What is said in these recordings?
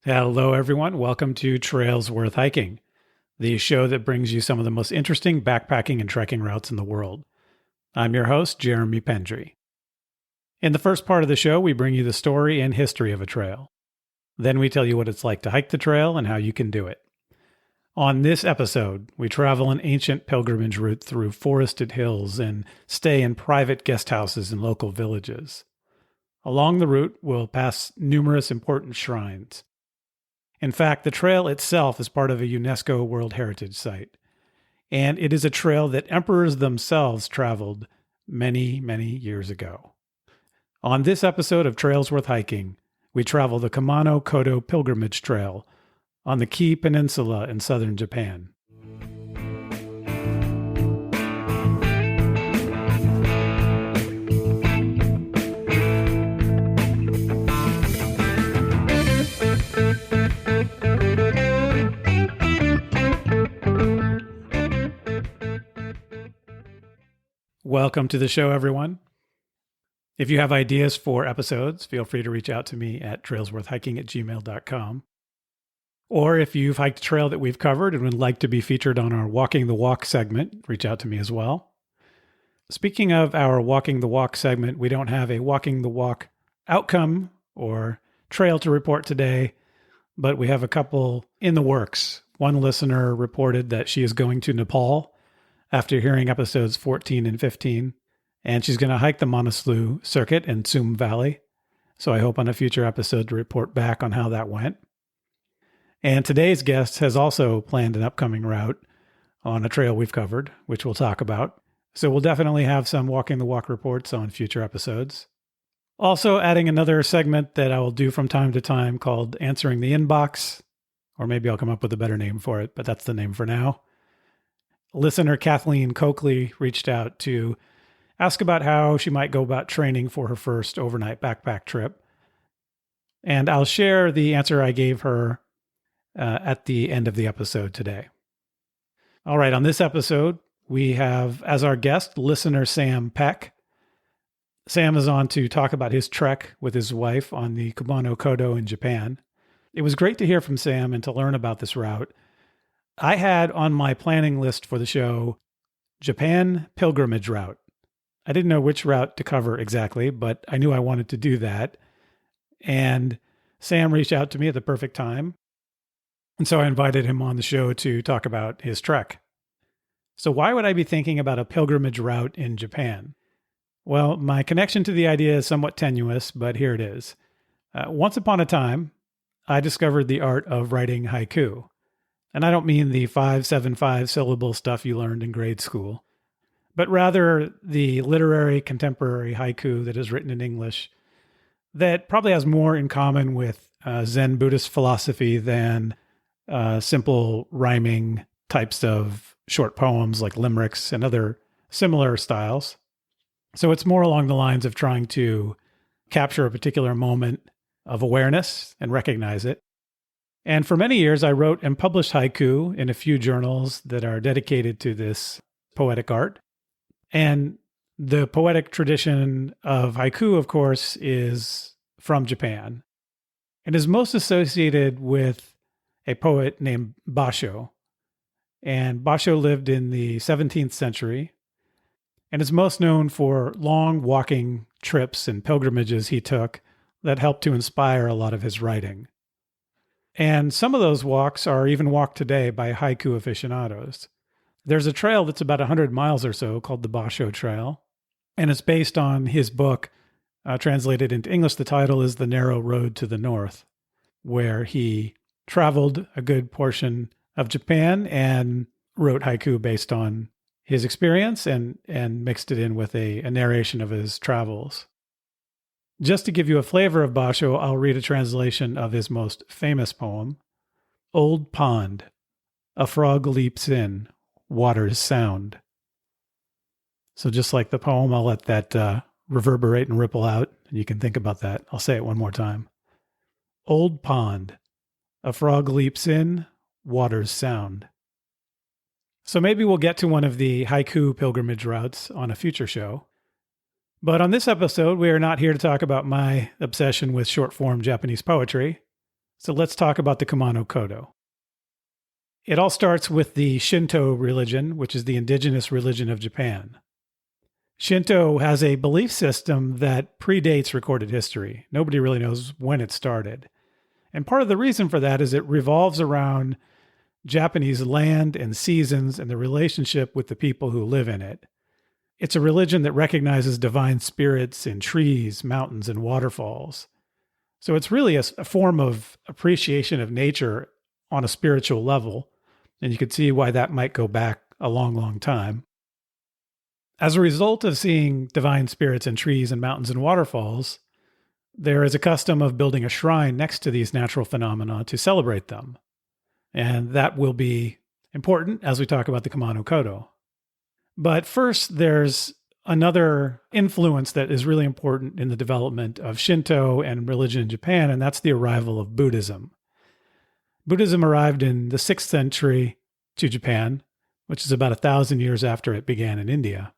Hello, everyone. Welcome to Trails Worth Hiking, the show that brings you some of the most interesting backpacking and trekking routes in the world. I'm your host, Jeremy Pendry. In the first part of the show, we bring you the story and history of a trail. Then we tell you what it's like to hike the trail and how you can do it. On this episode, we travel an ancient pilgrimage route through forested hills and stay in private guest houses in local villages. Along the route, we'll pass numerous important shrines. In fact, the trail itself is part of a UNESCO World Heritage Site, and it is a trail that emperors themselves traveled many, many years ago. On this episode of Trails Worth Hiking, we travel the Kumano Kodo Pilgrimage Trail on the Kii Peninsula in southern Japan. Welcome to the show, everyone. If you have ideas for episodes, feel free to reach out to me at trailsworthhiking@gmail.com. Or if you've hiked a trail that we've covered and would like to be featured on our Walking the Walk segment, reach out to me as well. Speaking of our Walking the Walk segment, we don't have a Walking the Walk outcome or trail to report today, but we have a couple in the works. One listener reported that she is going to Nepal after hearing episodes 14 and 15, and she's going to hike the Manaslu circuit in Tsum Valley. So I hope on a future episode to report back on how that went. And today's guest has also planned an upcoming route on a trail we've covered, which we'll talk about. So we'll definitely have some Walking the Walk reports on future episodes. Also adding another segment that I will do from time to time called Answering the Inbox, or maybe I'll come up with a better name for it, but that's the name for now. Listener Kathleen Coakley reached out to ask about how she might go about training for her first overnight backpack trip. And I'll share the answer I gave her at the end of the episode today. All right, on this episode, we have as our guest listener Sam Peck. Sam is on to talk about his trek with his wife on the Kumano Kodo in Japan. It was great to hear from Sam and to learn about this route. I had on my planning list for the show, Japan pilgrimage route. I didn't know which route to cover exactly, but I knew I wanted to do that. And Sam reached out to me at the perfect time. And so I invited him on the show to talk about his trek. So why would I be thinking about a pilgrimage route in Japan? Well, my connection to the idea is somewhat tenuous, but here it is. Once upon a time, I discovered the art of writing haiku. And I don't mean the 575 syllable stuff you learned in grade school, but rather the literary contemporary haiku that is written in English that probably has more in common with Zen Buddhist philosophy than simple rhyming types of short poems like limericks and other similar styles. So it's more along the lines of trying to capture a particular moment of awareness and recognize it. And for many years, I wrote and published haiku in a few journals that are dedicated to this poetic art. And the poetic tradition of haiku, of course, is from Japan and is most associated with a poet named Basho. And Basho lived in the 17th century and is most known for long walking trips and pilgrimages he took that helped to inspire a lot of his writing. And some of those walks are even walked today by haiku aficionados. There's a trail that's about 100 miles or so called the Basho Trail, and it's based on his book, translated into English. The title is The Narrow Road to the North, where he traveled a good portion of Japan and wrote haiku based on his experience and mixed it in with a narration of his travels. Just to give you a flavor of Basho, I'll read a translation of his most famous poem, Old Pond, a frog leaps in, water's sound. So just like the poem, I'll let that reverberate and ripple out, and you can think about that. I'll say it one more time. Old pond, a frog leaps in, water's sound. So maybe we'll get to one of the haiku pilgrimage routes on a future show. But on this episode, we are not here to talk about my obsession with short-form Japanese poetry. So let's talk about the Kumano Kodo. It all starts with the Shinto religion, which is the indigenous religion of Japan. Shinto has a belief system that predates recorded history. Nobody really knows when it started. And part of the reason for that is it revolves around Japanese land and seasons and the relationship with the people who live in it. It's a religion that recognizes divine spirits in trees, mountains, and waterfalls. So it's really a form of appreciation of nature on a spiritual level. And you can see why that might go back a long, long time. As a result of seeing divine spirits in trees and mountains and waterfalls, there is a custom of building a shrine next to these natural phenomena to celebrate them. And that will be important as we talk about the Kumano Kodo. But first, there's another influence that is really important in the development of Shinto and religion in Japan, and that's the arrival of Buddhism. Buddhism arrived in the 6th century to Japan, which is about 1,000 years after it began in India.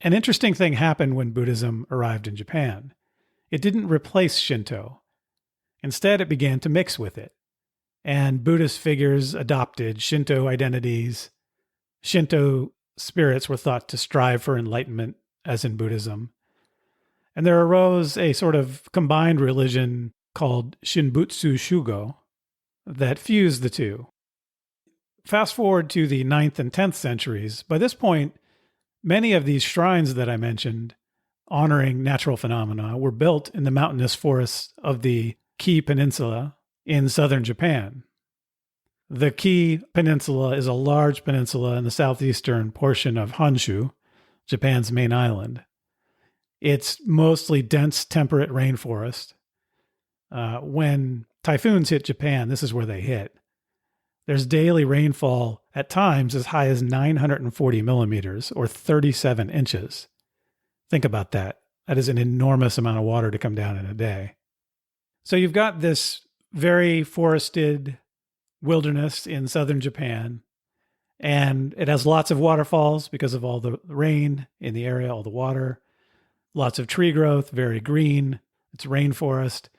An interesting thing happened when Buddhism arrived in Japan. It didn't replace Shinto. Instead, it began to mix with it. And Buddhist figures adopted Shinto identities. Shinto spirits were thought to strive for enlightenment, as in Buddhism. And there arose a sort of combined religion called Shinbutsu Shugo that fused the two. Fast forward to the 9th and 10th centuries. By this point, many of these shrines that I mentioned, honoring natural phenomena, were built in the mountainous forests of the Ki Peninsula in southern Japan. The Ki Peninsula is a large peninsula in the southeastern portion of Honshu, Japan's main island. It's mostly dense, temperate rainforest. When typhoons hit Japan, this is where they hit. There's daily rainfall at times as high as 940 millimeters or 37 inches. Think about that. That is an enormous amount of water to come down in a day. So you've got this very forested wilderness in southern Japan, and it has lots of waterfalls because of all the rain in the area, all the water, lots of tree growth, very green. It's rainforest.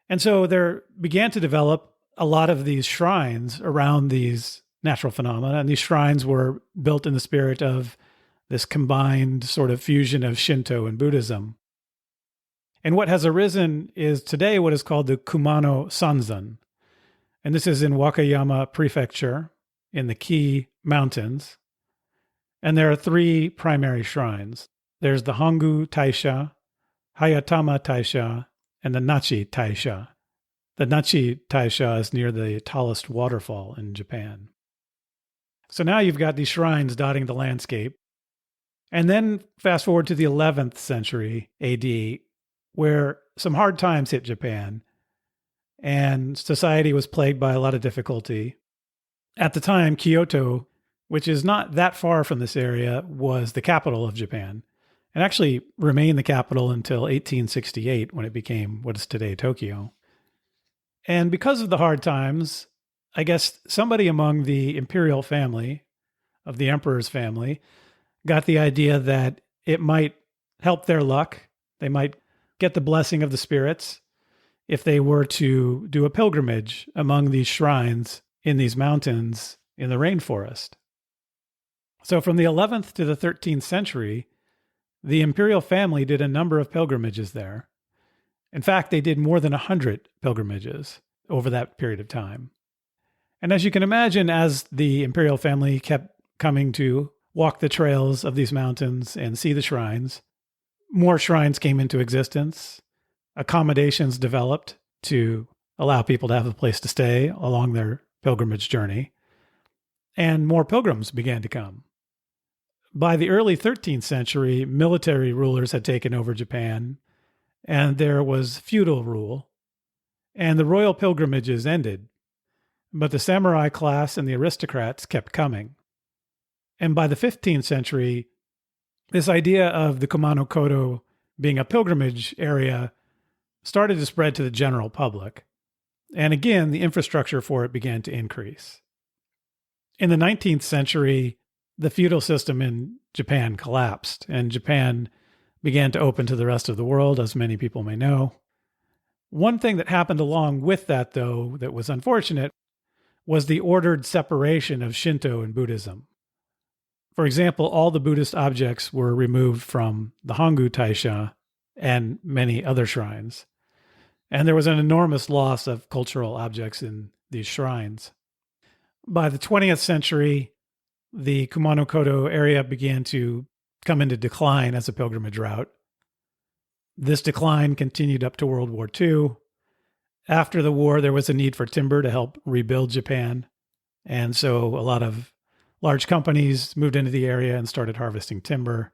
And so there began to develop a lot of these shrines around these natural phenomena, and these shrines were built in the spirit of this combined sort of fusion of Shinto and Buddhism. And what has arisen is today what is called the Kumano Sanzan. And this is in Wakayama Prefecture in the Ki Mountains. And there are 3 primary shrines. There's the Hongu Taisha, Hayatama Taisha, and the Nachi Taisha. The Nachi Taisha is near the tallest waterfall in Japan. So now you've got these shrines dotting the landscape. And then fast forward to the 11th century AD, where some hard times hit Japan, and society was plagued by a lot of difficulty. At the time, Kyoto, which is not that far from this area, was the capital of Japan, and actually remained the capital until 1868, when it became what is today Tokyo. And because of the hard times, I guess somebody among the imperial family, of the emperor's family, got the idea that it might help their luck. They might get the blessing of the spirits if they were to do a pilgrimage among these shrines in these mountains in the rainforest. So from the 11th to the 13th century, the imperial family did a number of pilgrimages there. In fact, they did more than 100 pilgrimages over that period of time. And as you can imagine, as the imperial family kept coming to walk the trails of these mountains and see the shrines, more shrines came into existence. Accommodations developed to allow people to have a place to stay along their pilgrimage journey. And more pilgrims began to come. By the early 13th century, military rulers had taken over Japan, and there was feudal rule, and the royal pilgrimages ended. But the samurai class and the aristocrats kept coming. And by the 15th century, this idea of the Kumano Kodo being a pilgrimage area started to spread to the general public. And again, the infrastructure for it began to increase. In the 19th century, the feudal system in Japan collapsed, and Japan began to open to the rest of the world, as many people may know. One thing that happened along with that, though, that was unfortunate, was the ordered separation of Shinto and Buddhism. For example, all the Buddhist objects were removed from the Hongu Taisha and many other shrines. And there was an enormous loss of cultural objects in these shrines. By the 20th century, the Kumano Kodo area began to come into decline as a pilgrimage route. This decline continued up to World War II. After the war, there was a need for timber to help rebuild Japan. And so a lot of large companies moved into the area and started harvesting timber.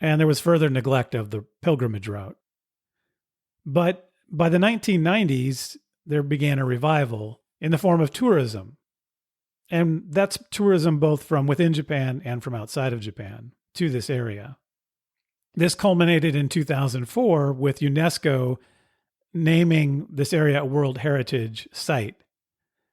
And there was further neglect of the pilgrimage route. But by the 1990s, there began a revival in the form of tourism. And that's tourism both from within Japan and from outside of Japan to this area. This culminated in 2004 with UNESCO naming this area a World Heritage Site.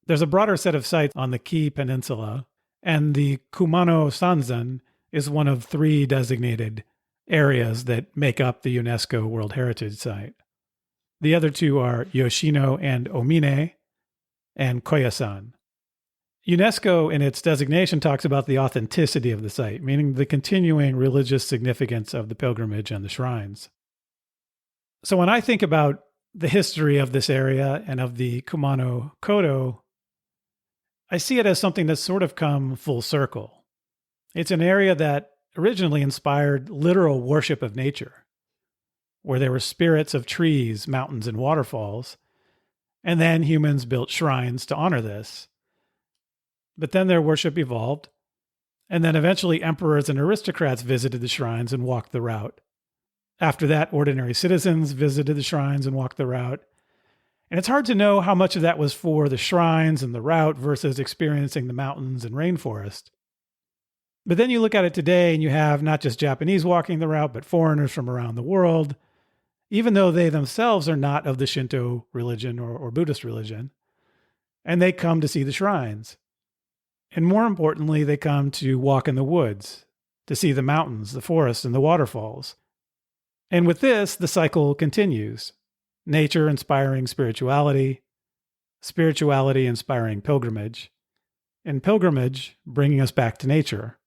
There's a broader set of sites on the Kii Peninsula, and the Kumano Sanzan is one of 3 designated areas that make up the UNESCO World Heritage Site. The other 2 are Yoshino and Omine, and Koyasan. UNESCO, in its designation, talks about the authenticity of the site, meaning the continuing religious significance of the pilgrimage and the shrines. So when I think about the history of this area and of the Kumano Kodo, I see it as something that's sort of come full circle. It's an area that originally inspired literal worship of nature, where there were spirits of trees, mountains, and waterfalls, and then humans built shrines to honor this. But then their worship evolved, and then eventually emperors and aristocrats visited the shrines and walked the route. After that, ordinary citizens visited the shrines and walked the route. And it's hard to know how much of that was for the shrines and the route versus experiencing the mountains and rainforest. But then you look at it today and you have not just Japanese walking the route, but foreigners from around the world, even though they themselves are not of the Shinto religion or Buddhist religion. And they come to see the shrines. And more importantly, they come to walk in the woods, to see the mountains, the forests, and the waterfalls. And with this, the cycle continues. Nature inspiring spirituality, spirituality inspiring pilgrimage, and pilgrimage bringing us back to nature,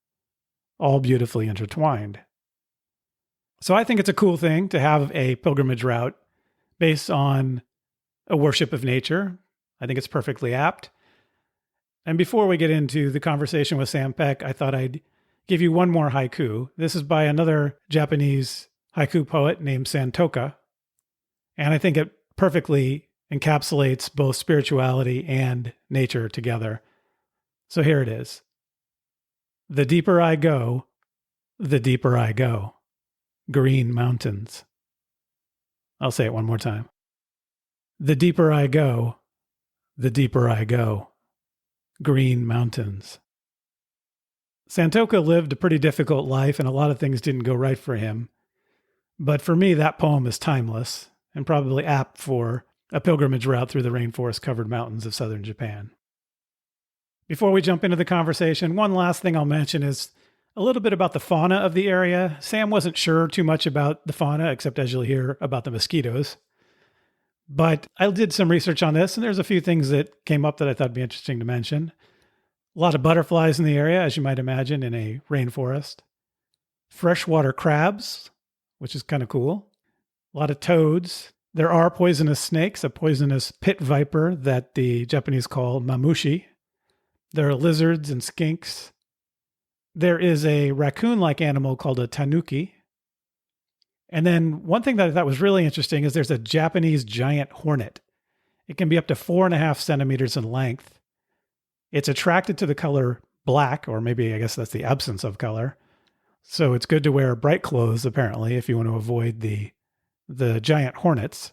all beautifully intertwined. So I think it's a cool thing to have a pilgrimage route based on a worship of nature. I think it's perfectly apt. And before we get into the conversation with Sam Peck, I thought I'd give you one more haiku. This is by another Japanese haiku poet named Santoka. And I think it perfectly encapsulates both spirituality and nature together. So here it is. The deeper I go, the deeper I go. Green mountains. I'll say it one more time. The deeper I go, the deeper I go. Green mountains. Santoka lived a pretty difficult life and a lot of things didn't go right for him. But for me, that poem is timeless and probably apt for a pilgrimage route through the rainforest-covered mountains of southern Japan. Before we jump into the conversation, one last thing I'll mention is a little bit about the fauna of the area. Sam wasn't sure too much about the fauna, except as you'll hear about the mosquitoes. But I did some research on this, and there's a few things that came up that I thought would be interesting to mention. A lot of butterflies in the area, as you might imagine, in a rainforest. Freshwater crabs, which is kind of cool. A lot of toads. There are poisonous snakes, a poisonous pit viper that the Japanese call mamushi. There are lizards and skinks. There is a raccoon-like animal called a tanuki. And then one thing that I thought was really interesting is there's a Japanese giant hornet. It can be up to 4.5 centimeters in length. It's attracted to the color black, or maybe I guess that's the absence of color. So it's good to wear bright clothes, apparently, if you want to avoid the giant hornets.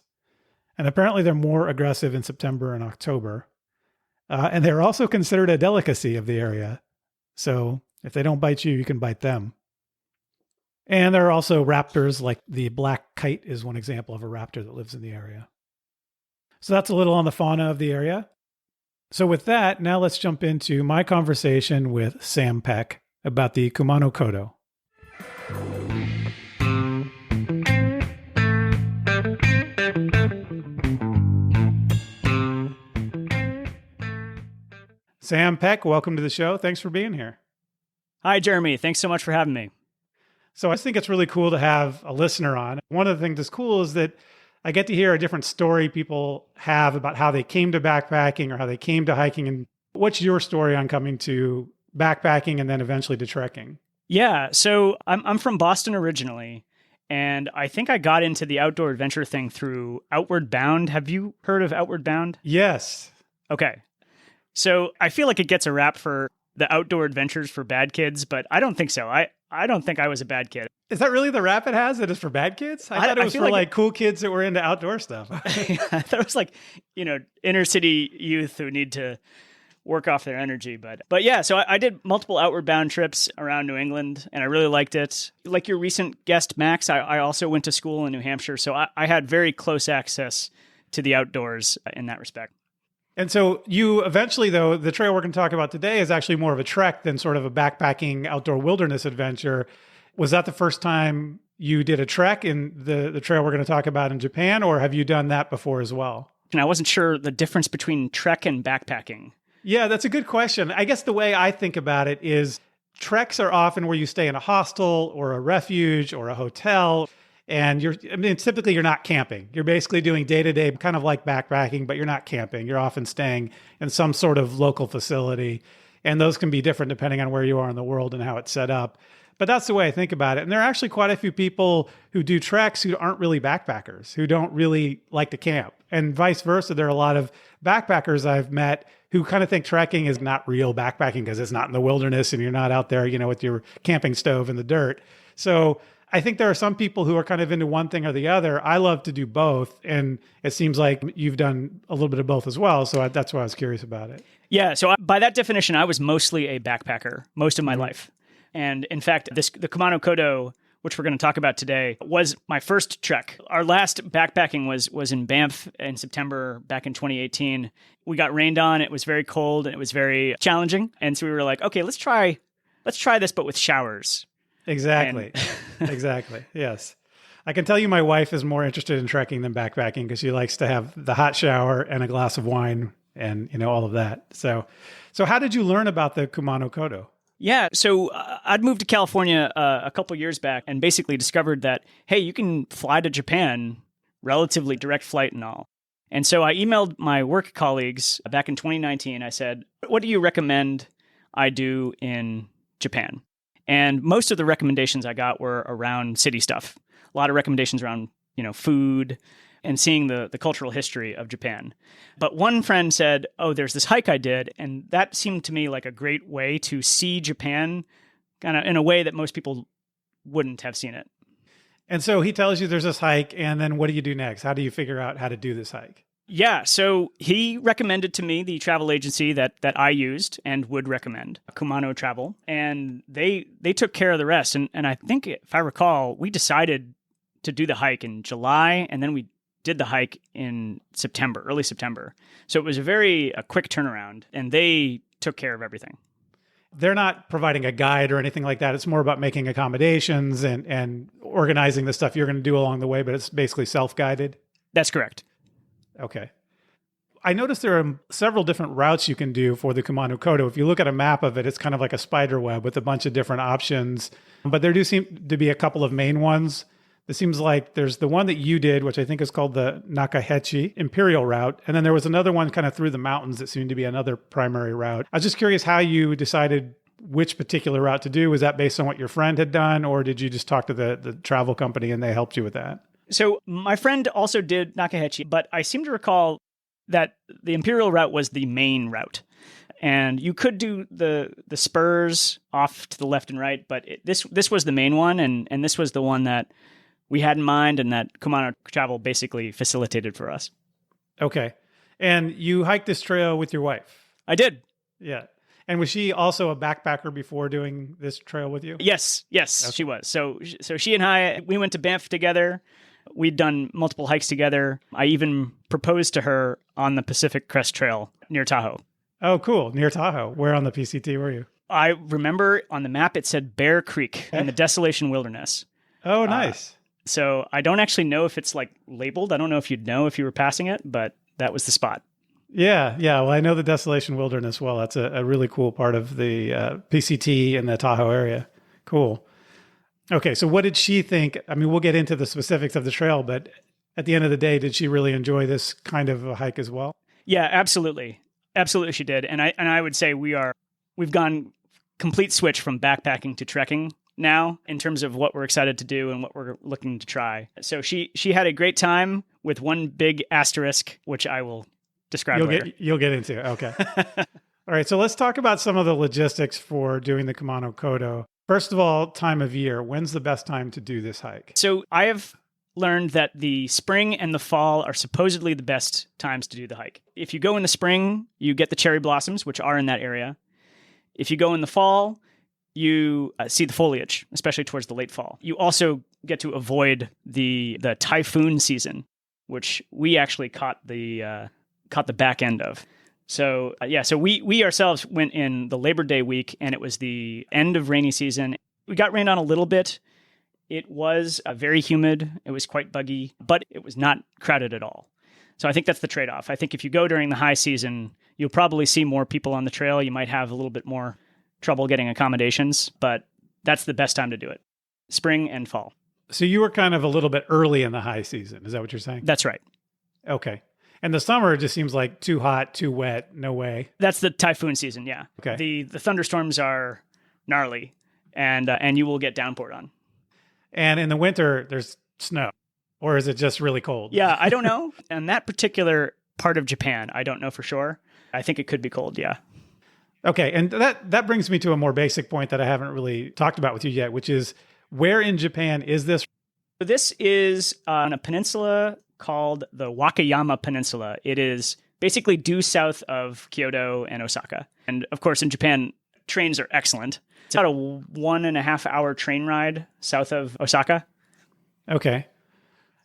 And apparently they're more aggressive in September and October. And they're also considered a delicacy of the area. So if they don't bite you, you can bite them. And there are also raptors, like the black kite is one example of a raptor that lives in the area. So that's a little on the fauna of the area. So with that, now let's jump into my conversation with Sam Peck about the Kumano Kodo. Sam Peck, welcome to the show. Thanks for being here. Hi, Jeremy. Thanks so much for having me. So I think it's really cool to have a listener on. One of the things that's cool is that I get to hear a different story people have about how they came to backpacking or how they came to hiking. And what's your story on coming to backpacking and then eventually to trekking? Yeah, so I'm from Boston originally, and I think I got into the outdoor adventure thing through Outward Bound. Have you heard of Outward Bound? Yes. Okay. So I feel like it gets a rap for the outdoor adventures for bad kids, but I don't think so. I don't think I was a bad kid. Is that really the rap it has? It is for bad kids? I thought it was for like cool kids that were into outdoor stuff. I thought it was like, inner city youth who need to work off their energy. But yeah, so I did multiple Outward Bound trips around New England, and I really liked it. Like your recent guest, Max, I also went to school in New Hampshire, so I had very close access to the outdoors in that respect. And so you eventually, though, the trail we're going to talk about today is actually more of a trek than sort of a backpacking outdoor wilderness adventure. Was that the first time you did a trek in the trail we're going to talk about in Japan, or have you done that before as well? And I wasn't sure the difference between trek and backpacking. Yeah, that's a good question. I guess the way I think about it is treks are often where you stay in a hostel or a refuge or a hotel. And typically you're not camping. You're basically doing day-to-day, kind of like backpacking, but you're not camping. You're often staying in some sort of local facility. And those can be different depending on where you are in the world and how it's set up. But that's the way I think about it. And there are actually quite a few people who do treks who aren't really backpackers, who don't really like to camp. And vice versa, there are a lot of backpackers I've met who kind of think trekking is not real backpacking because it's not in the wilderness and you're not out there, with your camping stove in the dirt. So I think there are some people who are kind of into one thing or the other. I love to do both. And it seems like you've done a little bit of both as well. So that's why I was curious about it. Yeah. So by that definition, I was mostly a backpacker most of my life. And in fact, the Kumano Kodo, which we're going to talk about today, was my first trek. Our last backpacking was in Banff in September back in 2018. We got rained on. It was very cold and it was very challenging. And so we were like, okay, let's try this, but with showers. Exactly. Exactly. Yes. I can tell you my wife is more interested in trekking than backpacking because she likes to have the hot shower and a glass of wine and, all of that. So how did you learn about the Kumano Kodo? Yeah. So I'd moved to California a couple years back and basically discovered that, hey, you can fly to Japan, relatively direct flight and all. And so I emailed my work colleagues back in 2019. I said, what do you recommend I do in Japan? And most of the recommendations I got were around city stuff. A lot of recommendations around, food and seeing the cultural history of Japan. But one friend said, oh, there's this hike I did. And that seemed to me like a great way to see Japan kind of in a way that most people wouldn't have seen it. And so he tells you there's this hike. And then what do you do next? How do you figure out how to do this hike? Yeah, so he recommended to me the travel agency that I used and would recommend, Kumano Travel, and they took care of the rest. And I think, if I recall, we decided to do the hike in July, and then we did the hike in September, early September. So it was a quick turnaround, and they took care of everything. They're not providing a guide or anything like that. It's more about making accommodations and organizing the stuff you're going to do along the way, but it's basically self-guided? That's correct. Okay. I noticed there are several different routes you can do for the Kumano Kodo. If you look at a map of it, it's kind of like a spider web with a bunch of different options. But there do seem to be a couple of main ones. It seems like there's the one that you did, which I think is called the Nakahechi Imperial Route. And then there was another one kind of through the mountains that seemed to be another primary route. I was just curious how you decided which particular route to do. Was that based on what your friend had done, or did you just talk to the travel company and they helped you with that? So my friend also did Nakahechi, but I seem to recall that the Imperial route was the main route. And you could do the spurs off to the left and right, but this was the main one, and this was the one that we had in mind and that Kumano Travel basically facilitated for us. Okay. And you hiked this trail with your wife? I did. Yeah. And was she also a backpacker before doing this trail with you? Yes, okay. She was. So she and I, we went to Banff together. We'd done multiple hikes together. I even proposed to her on the Pacific Crest Trail near Tahoe. Oh, cool. Near Tahoe. Where on the PCT were you? I remember on the map it said Bear Creek in the Desolation Wilderness. Oh, nice. So I don't actually know if it's like labeled. I don't know if you'd know if you were passing it, but that was the spot. Yeah, yeah. Well, I know the Desolation Wilderness well. That's a really cool part of the PCT in the Tahoe area. Cool. Okay, so what did she think? I mean, we'll get into the specifics of the trail, but at the end of the day, did she really enjoy this kind of a hike as well? Yeah, absolutely. Absolutely she did. And I would say we've gone complete switch from backpacking to trekking now in terms of what we're excited to do and what we're looking to try. So she had a great time with one big asterisk, which I will describe later. You'll get into. Okay. All right, so let's talk about some of the logistics for doing the Kumano Kodo. First of all, time of year. When's the best time to do this hike? So I have learned that the spring and the fall are supposedly the best times to do the hike. If you go in the spring, you get the cherry blossoms, which are in that area. If you go in the fall, you see the foliage, especially towards the late fall. You also get to avoid the typhoon season, which we actually caught the back end of. So so we ourselves went in the Labor Day week, and it was the end of rainy season. We got rained on a little bit. It was very humid. It was quite buggy, but it was not crowded at all. So I think that's the trade-off. I think if you go during the high season, you'll probably see more people on the trail. You might have a little bit more trouble getting accommodations, but that's the best time to do it. Spring and fall. So you were kind of a little bit early in the high season. Is that what you're saying? That's right. Okay. And the summer just seems like too hot, too wet, no way. That's the typhoon season, yeah. Okay. The thunderstorms are gnarly, and you will get downpoured on. And in the winter, there's snow. Or is it just really cold? Yeah, I don't know. And that particular part of Japan, I don't know for sure. I think it could be cold, yeah. Okay, and that brings me to a more basic point that I haven't really talked about with you yet, which is where in Japan is this? This is on a peninsula called the Wakayama Peninsula. It is basically due south of Kyoto and Osaka. And of course, in Japan, trains are excellent. It's about a 1.5 hour train ride south of Osaka. Okay.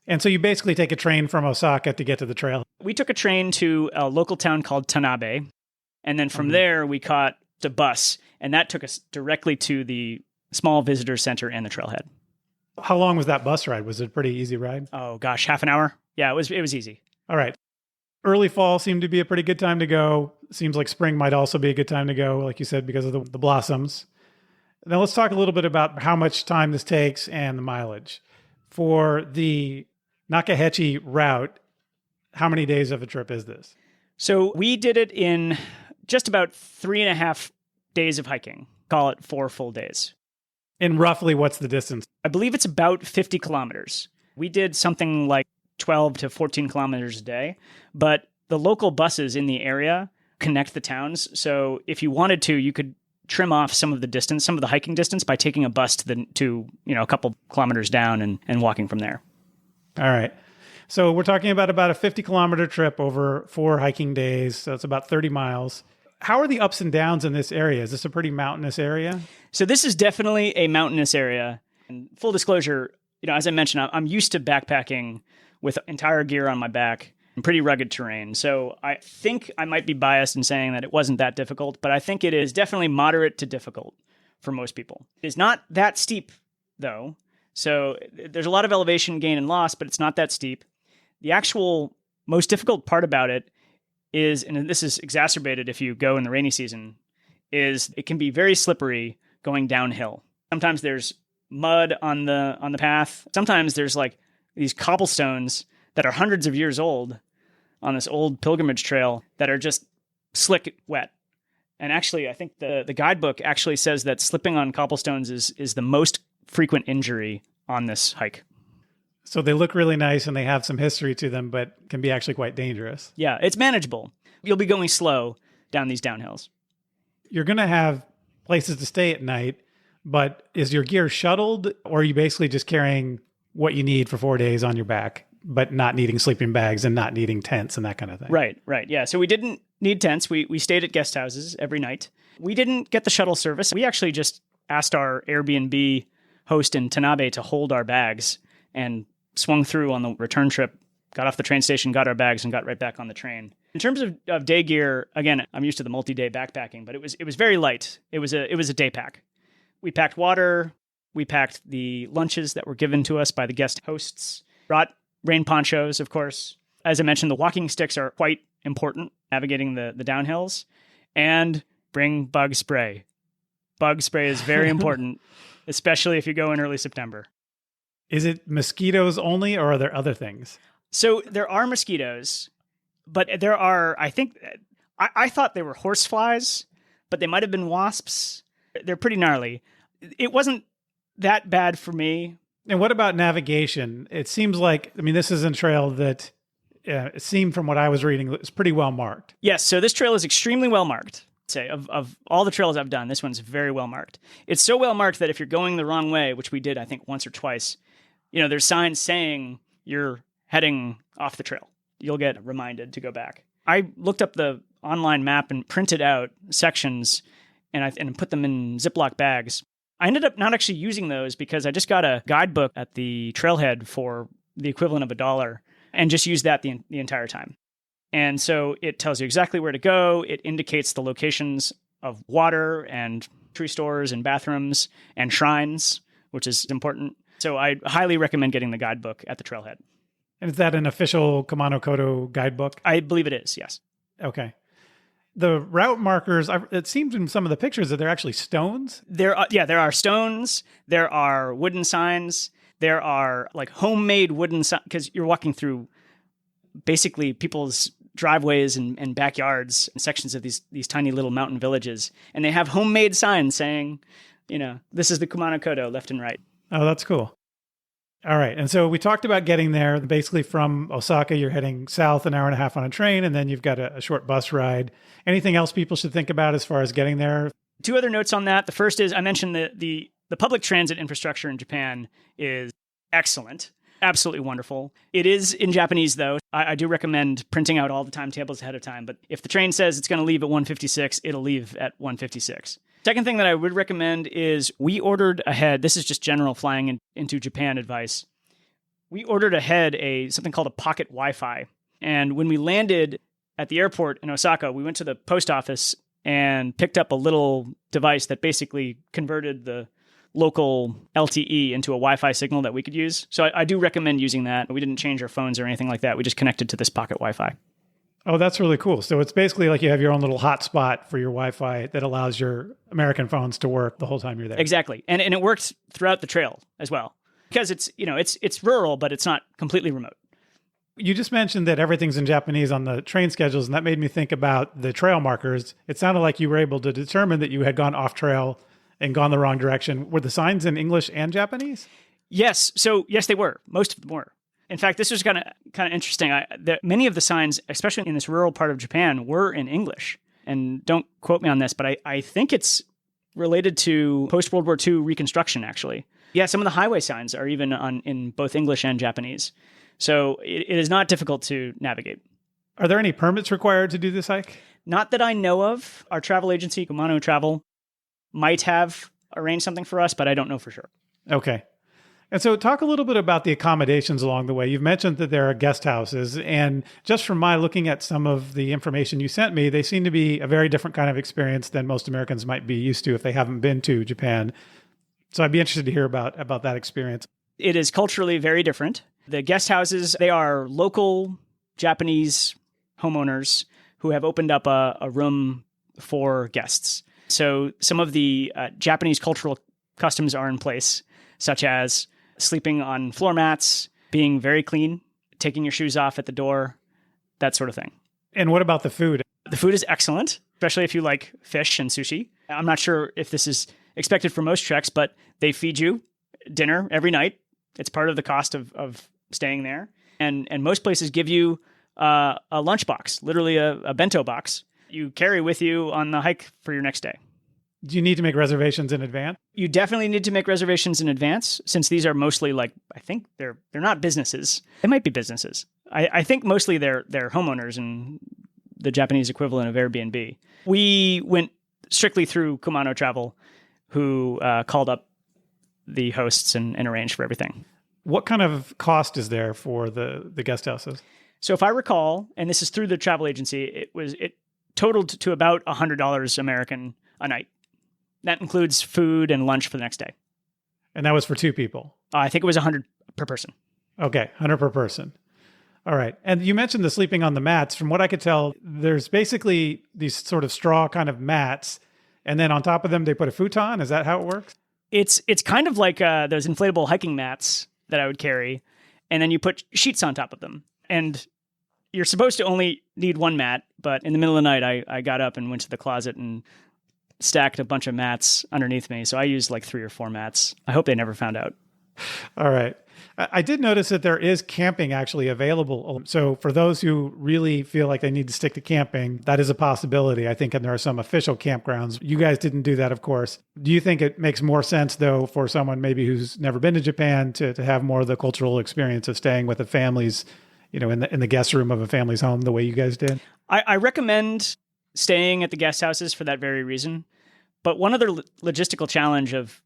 And so you basically take a train from Osaka to get to the trail. We took a train to a local town called Tanabe. And then from there, we caught a bus. And that took us directly to the small visitor center and the trailhead. How long was that bus ride? Was it a pretty easy ride? Oh, gosh, half an hour. Yeah, it was easy. All right. Early fall seemed to be a pretty good time to go. Seems like spring might also be a good time to go, like you said, because of the blossoms. Now let's talk a little bit about how much time this takes and the mileage. For the Nakahechi route, how many days of a trip is this? So we did it in just about 3.5 days of hiking. Call it 4 full days. And roughly what's the distance? I believe it's about 50 kilometers. We did something like 12 to 14 kilometers a day, but the local buses in the area connect the towns. So if you wanted to, you could trim off some of the distance, some of the hiking distance by taking a bus to a couple kilometers down and walking from there. All right. So we're talking about a 50 kilometer trip over 4 hiking days. So it's about 30 miles. How are the ups and downs in this area? Is this a pretty mountainous area? So this is definitely a mountainous area. And full disclosure, as I mentioned, I'm used to backpacking with entire gear on my back and pretty rugged terrain. So I think I might be biased in saying that it wasn't that difficult, but I think it is definitely moderate to difficult for most people. It is not that steep, though. So there's a lot of elevation gain and loss, but it's not that steep. The actual most difficult part about it is, and this is exacerbated if you go in the rainy season, is it can be very slippery going downhill. Sometimes there's mud on the path. Sometimes there's like these cobblestones that are hundreds of years old on this old pilgrimage trail that are just slick wet. And actually, I think the guidebook actually says that slipping on cobblestones is the most frequent injury on this hike. So they look really nice and they have some history to them, but can be actually quite dangerous. Yeah, it's manageable. You'll be going slow down these downhills. You're going to have places to stay at night, but is your gear shuttled, or are you basically just carrying what you need for 4 days on your back, but not needing sleeping bags and not needing tents and that kind of thing? Right. Yeah. So we didn't need tents. We stayed at guest houses every night. We didn't get the shuttle service. We actually just asked our Airbnb host in Tanabe to hold our bags and swung through on the return trip, got off the train station, got our bags, and got right back on the train. In terms of day gear, again, I'm used to the multi-day backpacking, but it was very light. It was a day pack. We packed water. We packed the lunches that were given to us by the guest hosts. Brought rain ponchos, of course. As I mentioned, the walking sticks are quite important navigating the downhills, and bring bug spray. Bug spray is very important, especially if you go in early September. Is it mosquitoes only, or are there other things? So there are mosquitoes, but there are, I thought they were horseflies, but they might have been wasps. They're pretty gnarly. It wasn't that bad for me. And what about navigation? It seems like, this is a trail that it seemed from what I was reading, it's pretty well marked. Yes, so this trail is extremely well marked. Say of all the trails I've done, this one's very well marked. It's so well marked that if you're going the wrong way, which we did, I think, once or twice, there's signs saying you're heading off the trail. You'll get reminded to go back. I looked up the online map and printed out sections and put them in Ziploc bags. I ended up not actually using those because I just got a guidebook at the trailhead for the equivalent of $1 and just used that the entire time. And so it tells you exactly where to go. It indicates the locations of water and tree stores and bathrooms and shrines, which is important. So I highly recommend getting the guidebook at the trailhead. And is that an official Kumano Kodo guidebook? I believe it is, yes. Okay. The route markers, it seems in some of the pictures that they're actually stones. There are stones. There are wooden signs. There are like homemade wooden signs, because you're walking through basically people's driveways and backyards and sections of these tiny little mountain villages. And they have homemade signs saying, this is the Kumano Kodo, left and right. Oh, that's cool. All right. And so we talked about getting there. Basically from Osaka, you're heading south an hour and a half on a train, and then you've got a short bus ride. Anything else people should think about as far as getting there? 2 other notes on that. The first is I mentioned that the public transit infrastructure in Japan is excellent. Absolutely wonderful. It is in Japanese, though. I do recommend printing out all the timetables ahead of time. But if the train says it's going to leave at 1:56, it'll leave at 1:56. Second thing that I would recommend is we ordered ahead. This is just general flying into Japan advice. We ordered ahead something called a pocket Wi-Fi. And when we landed at the airport in Osaka, we went to the post office and picked up a little device that basically converted the local LTE into a Wi-Fi signal that we could use. So I do recommend using that. We didn't change our phones or anything like that. We just connected to this pocket Wi-Fi. Oh, that's really cool. So it's basically like you have your own little hotspot for your Wi-Fi that allows your American phones to work the whole time you're there. Exactly. And it works throughout the trail as well. Because it's rural, but it's not completely remote. You just mentioned that everything's in Japanese on the train schedules, and that made me think about the trail markers. It sounded like you were able to determine that you had gone off trail and gone the wrong direction. Were the signs in English and Japanese? Yes. So yes, they were. Most of them were. In fact, this was kind of interesting. Many of the signs, especially in this rural part of Japan, were in English. And don't quote me on this, but I think it's related to post-World War II reconstruction, actually. Yeah, some of the highway signs are even in both English and Japanese. So it is not difficult to navigate. Are there any permits required to do this hike? Not that I know of. Our travel agency, Kumano Travel, might have arranged something for us, but I don't know for sure. Okay. And so talk a little bit about the accommodations along the way. You've mentioned that there are guest houses, and just from my looking at some of the information you sent me, they seem to be a very different kind of experience than most Americans might be used to if they haven't been to Japan. So I'd be interested to hear about that experience. It is culturally very different. The guest houses, they are local Japanese homeowners who have opened up a room for guests. So some of the Japanese cultural customs are in place, such as sleeping on floor mats, being very clean, taking your shoes off at the door, that sort of thing. And what about the food? The food is excellent, especially if you like fish and sushi. I'm not sure if this is expected for most treks, but they feed you dinner every night. It's part of the cost of staying there. And most places give you a lunchbox, literally a bento box you carry with you on the hike for your next day. Do you need to make reservations in advance? You definitely need to make reservations in advance, since these are mostly I think they're not businesses. They might be businesses. I think mostly they're homeowners and the Japanese equivalent of Airbnb. We went strictly through Kumano Travel, who called up the hosts and arranged for everything. What kind of cost is there for the guest houses? So if I recall, and this is through the travel agency, it totaled to about $100 American a night. That includes food and lunch for the next day. And that was for 2 people? I think it was $100 per person. Okay, 100 per person. All right. And you mentioned the sleeping on the mats. From what I could tell, there's basically these sort of straw kind of mats. And then on top of them, they put a futon. Is that how it works? It's kind of like those inflatable hiking mats that I would carry. And then you put sheets on top of them. And you're supposed to only need one mat. But in the middle of the night, I got up and went to the closet and stacked a bunch of mats underneath me. So I used like 3 or 4 mats. I hope they never found out. All right. I did notice that there is camping actually available. So for those who really feel like they need to stick to camping, that is a possibility, I think, and there are some official campgrounds. You guys didn't do that, of course. Do you think it makes more sense, though, for someone maybe who's never been to Japan to have more of the cultural experience of staying with the families, in the guest room of a family's home the way you guys did? I recommend staying at the guest houses for that very reason. But one other logistical challenge of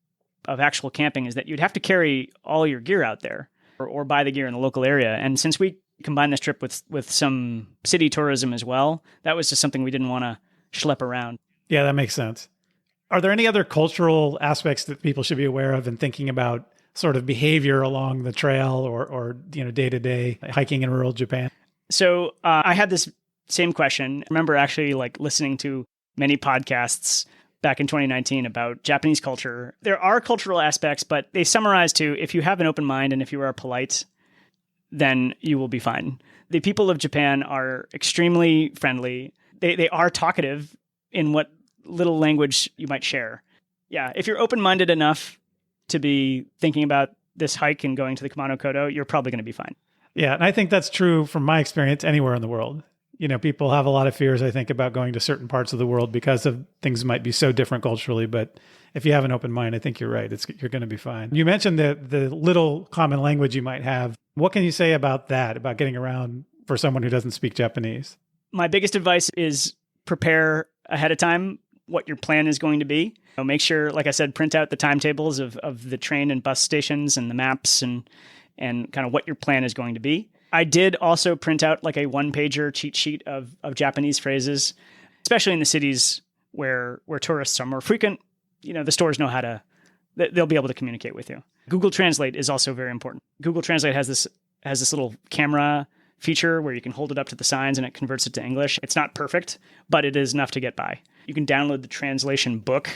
actual camping is that you'd have to carry all your gear out there or buy the gear in the local area. And since we combined this trip with some city tourism as well, that was just something we didn't want to schlep around. Yeah, that makes sense. Are there any other cultural aspects that people should be aware of in thinking about sort of behavior along the trail or day-to-day hiking in rural Japan? So I had this same question. I remember actually like listening to many podcasts back in 2019 about Japanese culture. There are cultural aspects, but they summarize to, if you have an open mind and if you are polite, then you will be fine. The people of Japan are extremely friendly. They are talkative in what little language you might share. Yeah, if you're open-minded enough to be thinking about this hike and going to the Kumano Kodo, you're probably going to be fine. Yeah, and I think that's true from my experience anywhere in the world. People have a lot of fears, I think, about going to certain parts of the world because of things might be so different culturally. But if you have an open mind, I think you're right. You're going to be fine. You mentioned the little common language you might have. What can you say about that, about getting around for someone who doesn't speak Japanese? My biggest advice is prepare ahead of time what your plan is going to be. Make sure, like I said, print out the timetables of the train and bus stations and the maps and kind of what your plan is going to be. I did also print out like a 1-pager cheat sheet of Japanese phrases, especially in the cities where tourists are more frequent. The stores know they'll be able to communicate with you. Google Translate is also very important. Google Translate has this little camera feature where you can hold it up to the signs and it converts it to English. It's not perfect, but it is enough to get by. You can download the translation book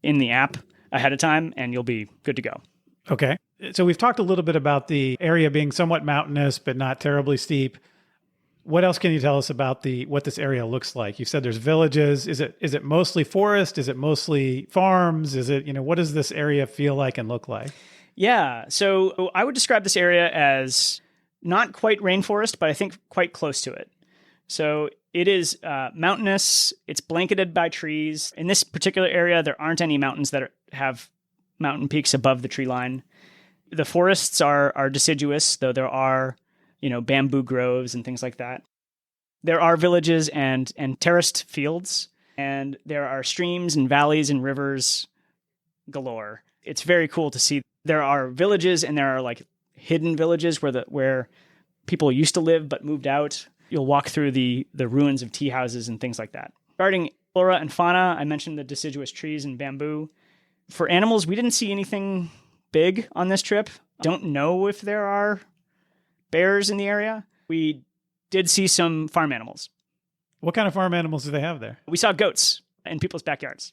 in the app ahead of time and you'll be good to go. Okay. So we've talked a little bit about the area being somewhat mountainous, but not terribly steep. What else can you tell us about what this area looks like? You said there's villages. Is it mostly forest? Is it mostly farms? Is it, what does this area feel like and look like? Yeah. So I would describe this area as not quite rainforest, but I think quite close to it. So it is mountainous. It's blanketed by trees. In this particular area, there aren't any mountains that have mountain peaks above the tree line. The forests are deciduous, though there are, bamboo groves and things like that. There are villages and terraced fields, and there are streams and valleys and rivers galore. It's very cool to see. There are villages and there are like hidden villages where people used to live but moved out. You'll walk through the ruins of tea houses and things like that. Regarding flora and fauna, I mentioned the deciduous trees and bamboo. For animals, we didn't see anything big on this trip. Don't know if there are bears in the area. We did see some farm animals. What kind of farm animals do they have there? We saw goats in people's backyards.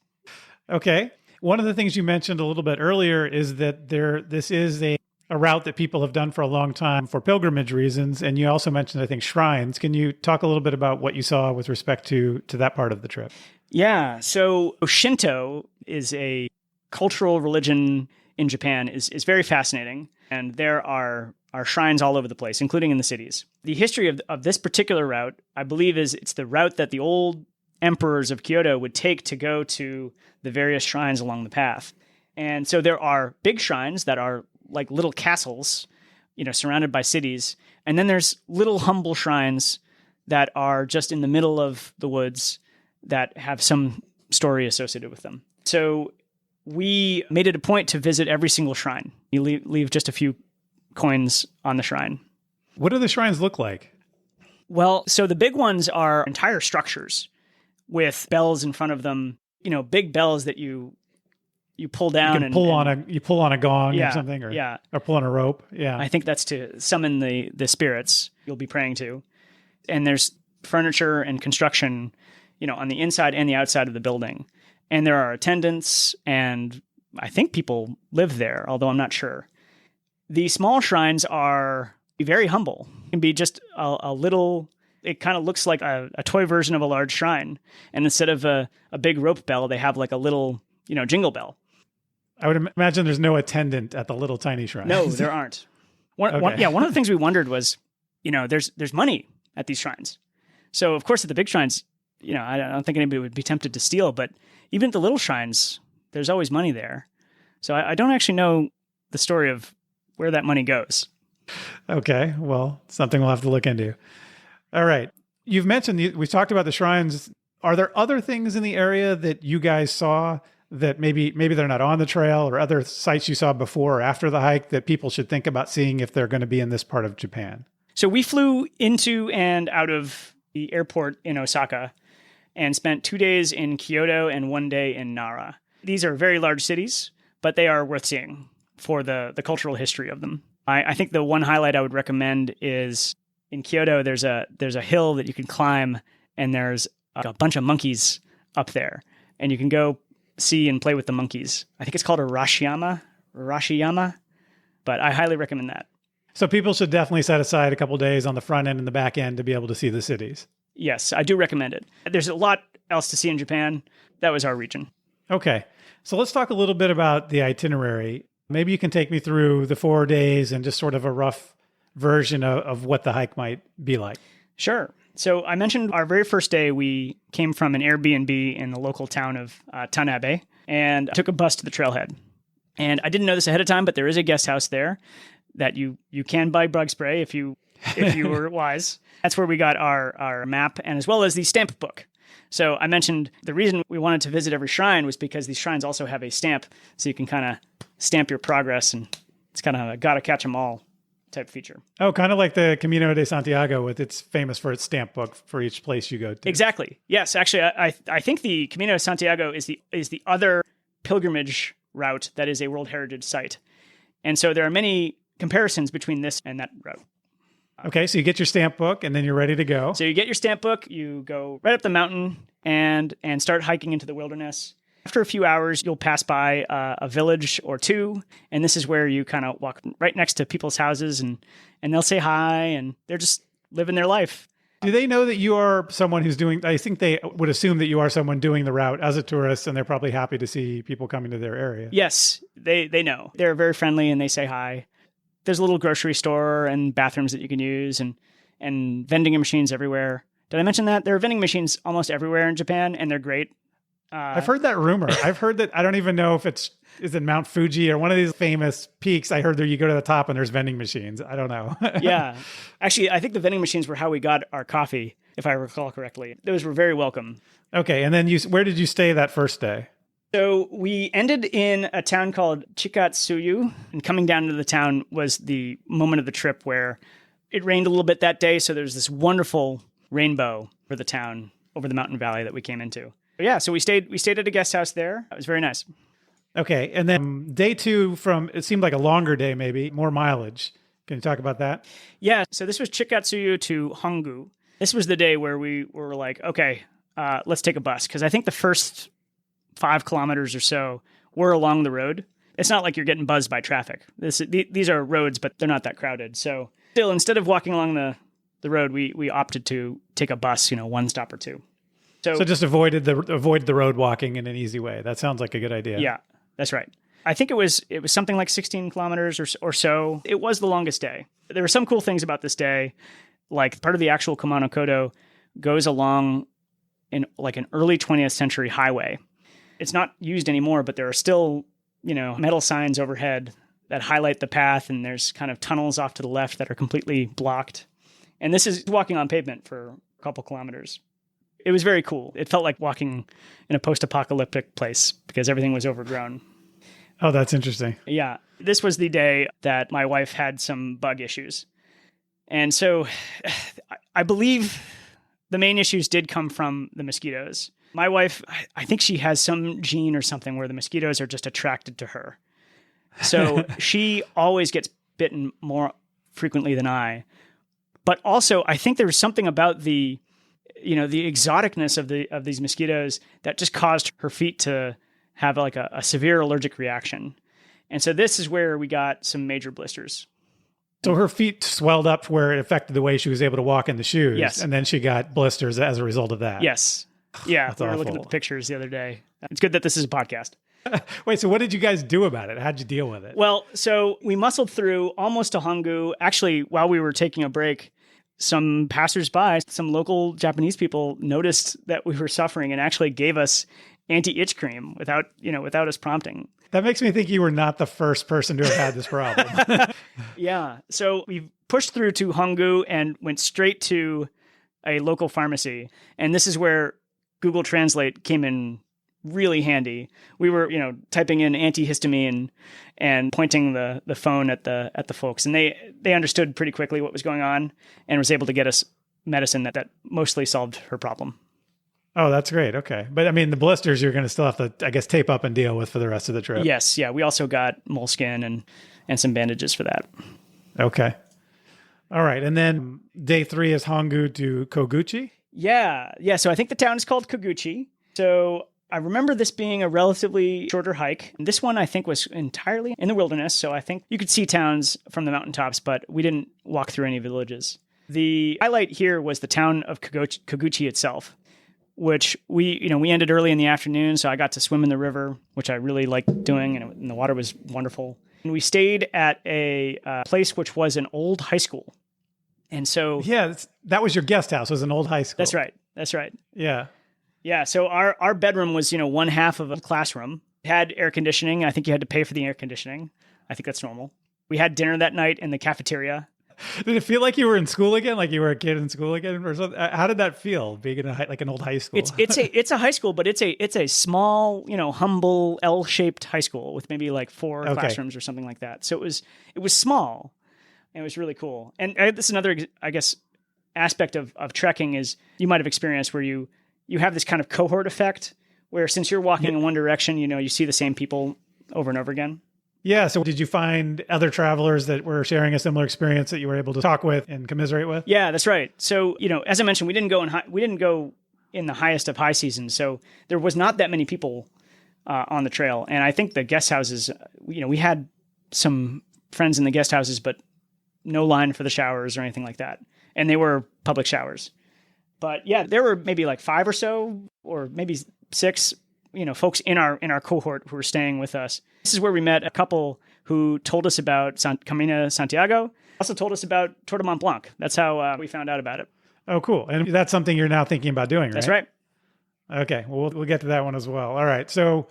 Okay. One of the things you mentioned a little bit earlier is that this is a route that people have done for a long time for pilgrimage reasons. And you also mentioned, I think, shrines. Can you talk a little bit about what you saw with respect to that part of the trip? Yeah. So Shinto is a cultural religion in Japan is very fascinating. And there are shrines all over the place, including in the cities. The history of this particular route, I believe, it's the route that the old emperors of Kyoto would take to go to the various shrines along the path. And so there are big shrines that are like little castles, surrounded by cities. And then there's little humble shrines that are just in the middle of the woods that have some story associated with them. So we made it a point to visit every single shrine. You leave just a few coins on the shrine. What do the shrines look like? Well, so the big ones are entire structures with bells in front of them, big bells that you you pull down you pull on a gong or something, or pull on a rope. Yeah. I think that's to summon the spirits you'll be praying to. And there's furniture and construction, on the inside and the outside of the building. And there are attendants, and I think people live there, although I'm not sure. The small shrines are very humble. It can be just a little, it kind of looks like a toy version of a large shrine. And instead of a big rope bell, they have like a little, jingle bell. I would imagine there's no attendant at the little tiny shrine. No, there aren't. One of the things we wondered was, there's money at these shrines. So of course at the big shrines, I don't think anybody would be tempted to steal, but even at the little shrines, there's always money there. So I don't actually know the story of where that money goes. Okay, well, something we'll have to look into. All right. You've mentioned, we talked about the shrines. Are there other things in the area that you guys saw that maybe they're not on the trail, or other sites you saw before or after the hike that people should think about seeing if they're going to be in this part of Japan? So we flew into and out of the airport in Osaka and spent 2 days in Kyoto and 1 day in Nara. These are very large cities, but they are worth seeing for the cultural history of them. I think the one highlight I would recommend is in Kyoto, there's a hill that you can climb, and there's a bunch of monkeys up there, and you can go see and play with the monkeys. I think it's called a Rashiyama, but I highly recommend that. So people should definitely set aside a couple days on the front end and the back end to be able to see the cities. Yes, I do recommend it. There's a lot else to see in Japan. That was our region. Okay. So let's talk a little bit about the itinerary. Maybe you can take me through the 4 days and just sort of a rough version of what the hike might be like. Sure. So I mentioned our very first day, we came from an Airbnb in the local town of Tanabe and took a bus to the trailhead. And I didn't know this ahead of time, but there is a guest house there that you can buy bug spray if you were wise. That's where we got our map, and as well as the stamp book. So I mentioned the reason we wanted to visit every shrine was because these shrines also have a stamp, so you can kind of stamp your progress, and it's kind of a gotta catch 'em all type feature. Oh, kind of like the Camino de Santiago, it's famous for its stamp book for each place you go to. Exactly. Yes, actually, I think the Camino de Santiago is the other pilgrimage route that is a World Heritage Site, and so there are many comparisons between this and that route. Okay, so you get your stamp book, and then you're ready to go. So you get your stamp book, you go right up the mountain and start hiking into the wilderness. After a few hours, you'll pass by a village or two, and this is where you kind of walk right next to people's houses, and they'll say hi, and they're just living their life. Do they know that you are someone who's doing, I think they would assume that you are someone doing the route as a tourist, and they're probably happy to see people coming to their area. Yes, they know. They're very friendly, and they say hi. There's a little grocery store and bathrooms that you can use, and vending machines everywhere. Did I mention that? There are vending machines almost everywhere in Japan, and they're great. I've heard that rumor. I've heard that, I don't even know if is it Mount Fuji or one of these famous peaks. I heard that you go to the top and there's vending machines. I don't know. Yeah. Actually, I think the vending machines were how we got our coffee, if I recall correctly. Those were very welcome. Okay. And then where did you stay that first day? So we ended in a town called Chikatsuyu, and coming down to the town was the moment of the trip where it rained a little bit that day. So there's this wonderful rainbow for the town over the mountain valley that we came into. But yeah, so we stayed at a guest house there. It was very nice. Okay. And then day two it seemed like a longer day, maybe more mileage. Can you talk about that? Yeah. So this was Chikatsuyu to Hongu. This was the day where we were like, okay, let's take a bus. Cause I think the first 5 kilometers or so were along the road. It's not like you're getting buzzed by traffic. These are roads, but they're not that crowded. So still, instead of walking along the road, we opted to take a bus, one stop or two. So just avoid the road walking in an easy way. That sounds like a good idea. Yeah, that's right. I think it was something like 16 kilometers or so. It was the longest day. There were some cool things about this day, like part of the actual Kumano Kodo goes along in like an early 20th century highway. It's not used anymore, but there are still, metal signs overhead that highlight the path, and there's kind of tunnels off to the left that are completely blocked. And this is walking on pavement for a couple kilometers. It was very cool. It felt like walking in a post-apocalyptic place because everything was overgrown. Oh, that's interesting. Yeah. This was the day that my wife had some bug issues. And so I believe the main issues did come from the mosquitoes. My wife, I think she has some gene or something where the mosquitoes are just attracted to her. So she always gets bitten more frequently than I. But also, I think there was something about the exoticness of these mosquitoes that just caused her feet to have like a severe allergic reaction. And so this is where we got some major blisters. So her feet swelled up where it affected the way she was able to walk in the shoes. Yes. And then she got blisters as a result of that. Yes. Yeah. That's we were awful. looking at the pictures the other day. It's good that this is a podcast. Wait, so what did you guys do about it? How'd you deal with it? Well, so we muscled through almost to Hongu. Actually, while we were taking a break, some passersby, some local Japanese people noticed that we were suffering and actually gave us anti-itch cream without us prompting. That makes me think you were not the first person to have had this problem. Yeah. So we pushed through to Hongu and went straight to a local pharmacy. And this is where Google Translate came in really handy. We were, typing in antihistamine and pointing the phone at the folks. And they understood pretty quickly what was going on and was able to get us medicine that mostly solved her problem. Oh, that's great. Okay. But I mean, the blisters you're going to still have to, I guess, tape up and deal with for the rest of the trip. Yes. Yeah. We also got moleskin and some bandages for that. Okay. All right. And then day 3 is Hongu to Koguchi? Yeah. Yeah. So I think the town is called Koguchi. So I remember this being a relatively shorter hike. This one, I think, was entirely in the wilderness. So I think you could see towns from the mountaintops, but we didn't walk through any villages. The highlight here was the town of Koguchi itself, which we ended early in the afternoon. So I got to swim in the river, which I really liked doing. And the water was wonderful. And we stayed at a place which was an old high school. And so... Yeah, that was your guest house. It was an old high school. That's right. Yeah. Yeah, so our bedroom was, one half of a classroom. It had air conditioning. I think you had to pay for the air conditioning. I think that's normal. We had dinner that night in the cafeteria. Did it feel like you were in school again? Like you were a kid in school again or something? How did that feel, being in an old high school? It's a high school, but it's a small, humble L-shaped high school with maybe like 4 classrooms or something like that. So it was small. And it was really cool. And this is another, I guess, aspect of trekking is you might have experienced where you have this kind of cohort effect where since you're walking in one direction, you see the same people over and over again. Yeah. So did you find other travelers that were sharing a similar experience that you were able to talk with and commiserate with? Yeah, that's right. So, as I mentioned, we didn't go in the highest of high seasons. So there was not that many people on the trail. And I think the guest houses, we had some friends in the guest houses, but no line for the showers or anything like that. And they were public showers. But yeah, there were maybe like 5 or so, or maybe 6, folks in our cohort who were staying with us. This is where we met a couple who told us about Camino Santiago, also told us about Tour de Mont Blanc. That's how we found out about it. Oh, cool. And that's something you're now thinking about doing, right? That's right. Okay. Well, we'll get to that one as well. All right. So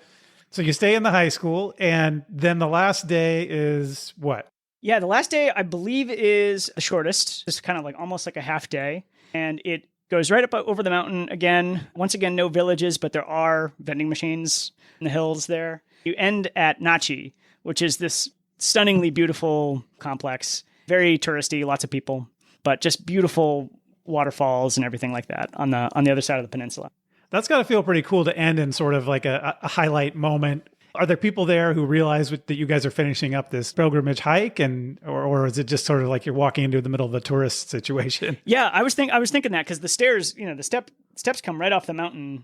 you stay in the high school, and then the last day is what? Yeah, the last day, I believe, is the shortest. It's kind of like almost like a half day. And it goes right up over the mountain again. Once again, no villages, but there are vending machines in the hills there. You end at Nachi, which is this stunningly beautiful complex. Very touristy, lots of people, but just beautiful waterfalls and everything like that on the other side of the peninsula. That's got to feel pretty cool to end in sort of like a highlight moment. Are there people there who realize that you guys are finishing up this pilgrimage hike, or is it just sort of like you're walking into the middle of a tourist situation? Yeah, I was thinking that because the stairs, the steps come right off the mountain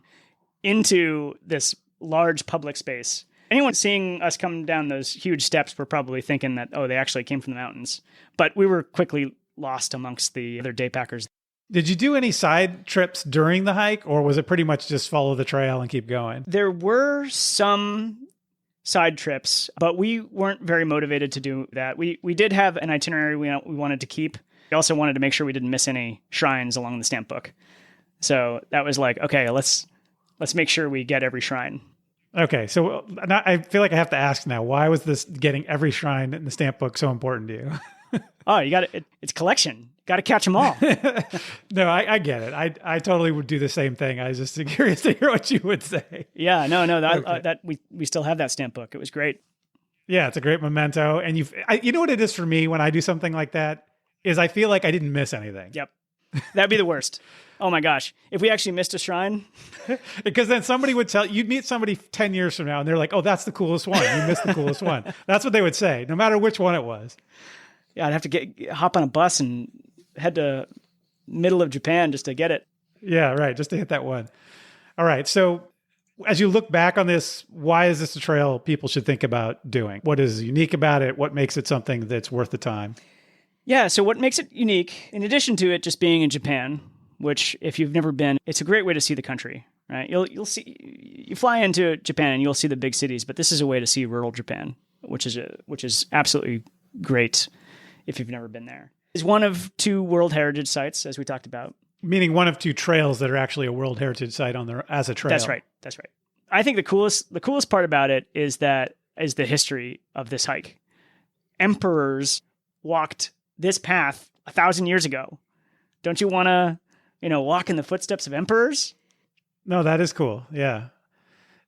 into this large public space. Anyone seeing us come down those huge steps were probably thinking that, oh, they actually came from the mountains. But we were quickly lost amongst the other day packers. Did you do any side trips during the hike, or was it pretty much just follow the trail and keep going? There were some side trips, but we weren't very motivated to do that. We did have an itinerary we wanted to keep. We also wanted to make sure we didn't miss any shrines along the stamp book. So that was like, okay, let's make sure we get every shrine. Okay, so now I feel like I have to ask now, why was this getting every shrine in the stamp book so important to you? Oh, you got it. It's collection. Got to catch them all. No, I get it. I totally would do the same thing. I was just curious to hear what you would say. Yeah, no, that we still have that stamp book. It was great. Yeah, it's a great memento. And you know what it is for me when I do something like that is I feel like I didn't miss anything. Yep. That'd be the worst. Oh my gosh. If we actually missed a shrine. Because then somebody would you'd meet somebody 10 years from now and they're like, oh, that's the coolest one. You missed the coolest one. That's what they would say, no matter which one it was. Yeah, I'd have to hop on a bus and head to middle of Japan just to get it. Yeah, right. Just to hit that one. All right. So as you look back on this, why is this a trail people should think about doing? What is unique about it? What makes it something that's worth the time? Yeah. So what makes it unique, in addition to it just being in Japan, which if you've never been, it's a great way to see the country, right? You'll see, you fly into Japan and you'll see the big cities, but this is a way to see rural Japan, which is absolutely great if you've never been there. It's one of 2 World Heritage sites, as we talked about. Meaning one of 2 trails that are actually a World Heritage site as a trail. That's right. I think the coolest part about it is the history of this hike. Emperors walked this path 1,000 years ago. Don't you want to, walk in the footsteps of emperors? No, that is cool. Yeah.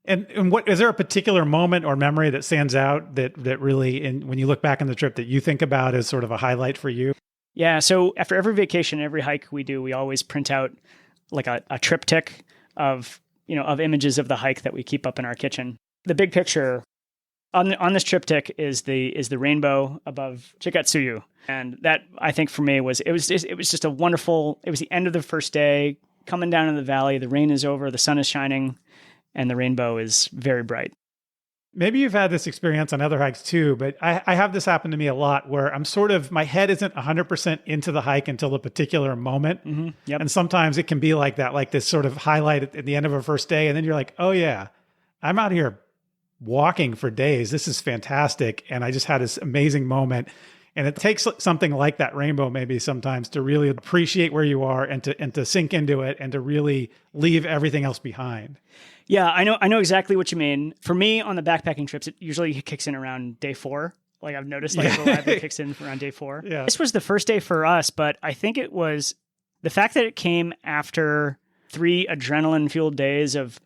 And what is there a particular moment or memory that stands out that really, when you look back on the trip, that you think about as sort of a highlight for you? Yeah. So after every vacation, every hike we do, we always print out like a triptych of images of the hike that we keep up in our kitchen. The big picture on this triptych is the rainbow above Chikatsuyu, and that, I think, for me it was just a wonderful. It was the end of the first day, coming down in the valley. The rain is over, the sun is shining, and the rainbow is very bright. Maybe you've had this experience on other hikes too, but I have this happen to me a lot where I'm my head isn't 100% into the hike until a particular moment. Mm-hmm. Yep. And sometimes it can be like that, like this sort of highlight at the end of a first day. And then you're like, oh yeah, I'm out here walking for days. This is fantastic. And I just had this amazing moment. And it takes something like that rainbow maybe sometimes to really appreciate where you are and to sink into it and to really leave everything else behind. Yeah, I know exactly what you mean. For me, on the backpacking trips, it usually kicks in around day 4. Like I've noticed, it reliably kicks in around day 4. Yeah. This was the first day for us, but I think it was the fact that it came after 3 adrenaline-fueled days of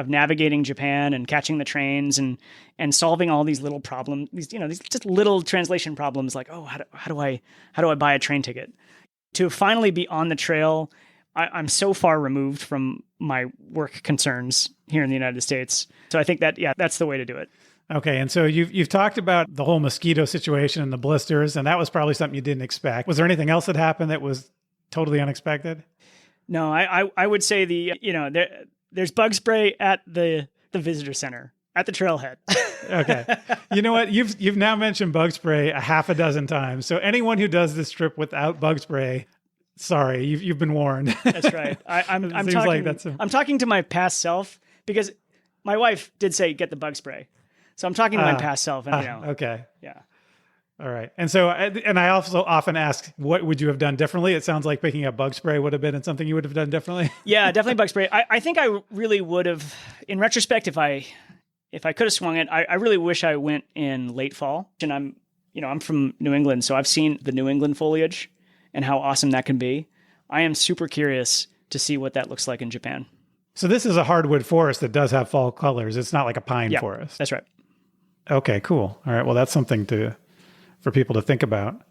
navigating Japan and catching the trains and solving all these little problems. These just little translation problems, like, oh, how do I buy a train ticket? To finally be on the trail. I'm so far removed from my work concerns here in the United States. So I think that's the way to do it. Okay. And so you've talked about the whole mosquito situation and the blisters, and that was probably something you didn't expect. Was there anything else that happened that was totally unexpected? No, I would say there's bug spray at the visitor center at the trailhead. Okay. You know what? You've now mentioned bug spray a half a dozen times. So anyone who does this trip without bug spray, sorry, you've been warned. That's right. I'm talking to my past self, because my wife did say get the bug spray. So I'm talking to my past self. And, okay. Yeah. All right. And so, and I also often ask, what would you have done differently? It sounds like picking up bug spray would have been something you would have done differently. Yeah, definitely bug spray. I think I really would have, in retrospect, if I could have swung it, I really wish I went in late fall. And I'm from New England, so I've seen the New England foliage and how awesome that can be. I am super curious to see what that looks like in Japan. So this is a hardwood forest that does have fall colors. It's not like a pine forest. That's right. Okay, cool. All right. Well, that's something for people to think about.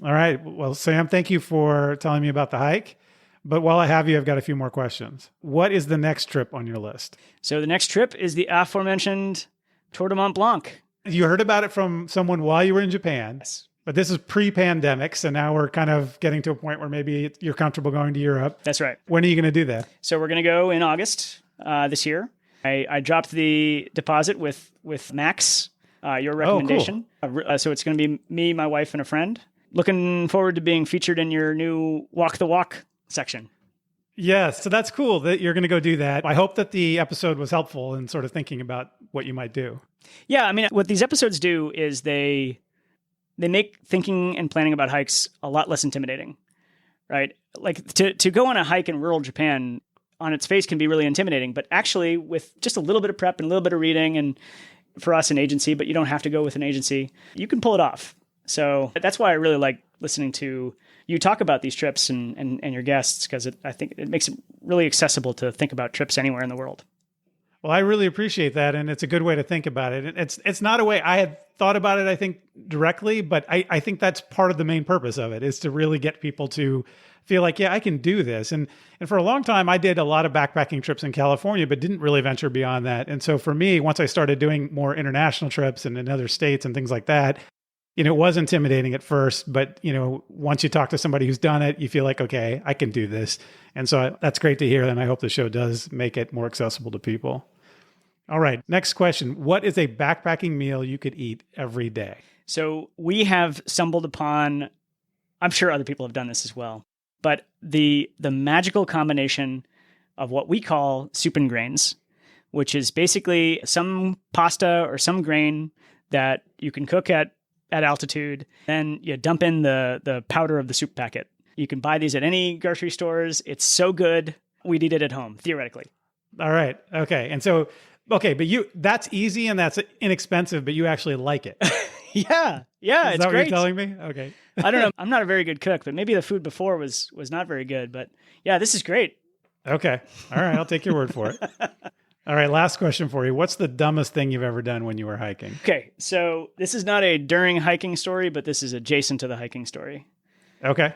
All right. Well, Sam, thank you for telling me about the hike. But while I have you, I've got a few more questions. What is the next trip on your list? So the next trip is the aforementioned Tour de Mont Blanc. You heard about it from someone while you were in Japan. Yes. But this is pre-pandemic, so now we're kind of getting to a point where maybe you're comfortable going to Europe. That's right. When are you going to do that? So we're going to go in August this year. I dropped the deposit with Max, your recommendation. Oh, cool. So it's going to be me, my wife, and a friend. Looking forward to being featured in your new Walk the Walk section. Yes, so that's cool that you're going to go do that. I hope that the episode was helpful in sort of thinking about what you might do. Yeah, I mean, what these episodes do is they make thinking and planning about hikes a lot less intimidating, right? Like to go on a hike in rural Japan on its face can be really intimidating, but actually with just a little bit of prep and a little bit of reading, and for us an agency, but you don't have to go with an agency, you can pull it off. So that's why I really like listening to you talk about these trips and your guests, because I think it makes it really accessible to think about trips anywhere in the world. Well, I really appreciate that, and it's a good way to think about it. And it's not a way I had thought about it, I think, directly, but I think that's part of the main purpose of it is to really get people to feel like, yeah, I can do this. And for a long time, I did a lot of backpacking trips in California, but didn't really venture beyond that. And so for me, once I started doing more international trips and in other states and things like that, it was intimidating at first, but once you talk to somebody who's done it, you feel like, okay, I can do this. And so that's great to hear. And I hope the show does make it more accessible to people. All right. Next question. What is a backpacking meal you could eat every day? So we have stumbled upon, I'm sure other people have done this as well, but the magical combination of what we call soup and grains, which is basically some pasta or some grain that you can cook at altitude. Then you dump in the powder of the soup packet. You can buy these at any grocery stores. It's so good. We'd eat it at home, theoretically. All right. Okay. And so, okay, but that's easy and that's inexpensive, but you actually like it. Yeah. Is It's that great. what you're telling me? Okay. I don't know. I'm not a very good cook, but maybe the food before was not very good. But yeah, this is great. Okay. All right. I'll take your word for it. All right. Last question for you. What's the dumbest thing you've ever done when you were hiking? Okay. So this is not a during hiking story, but this is adjacent to the hiking story. Okay.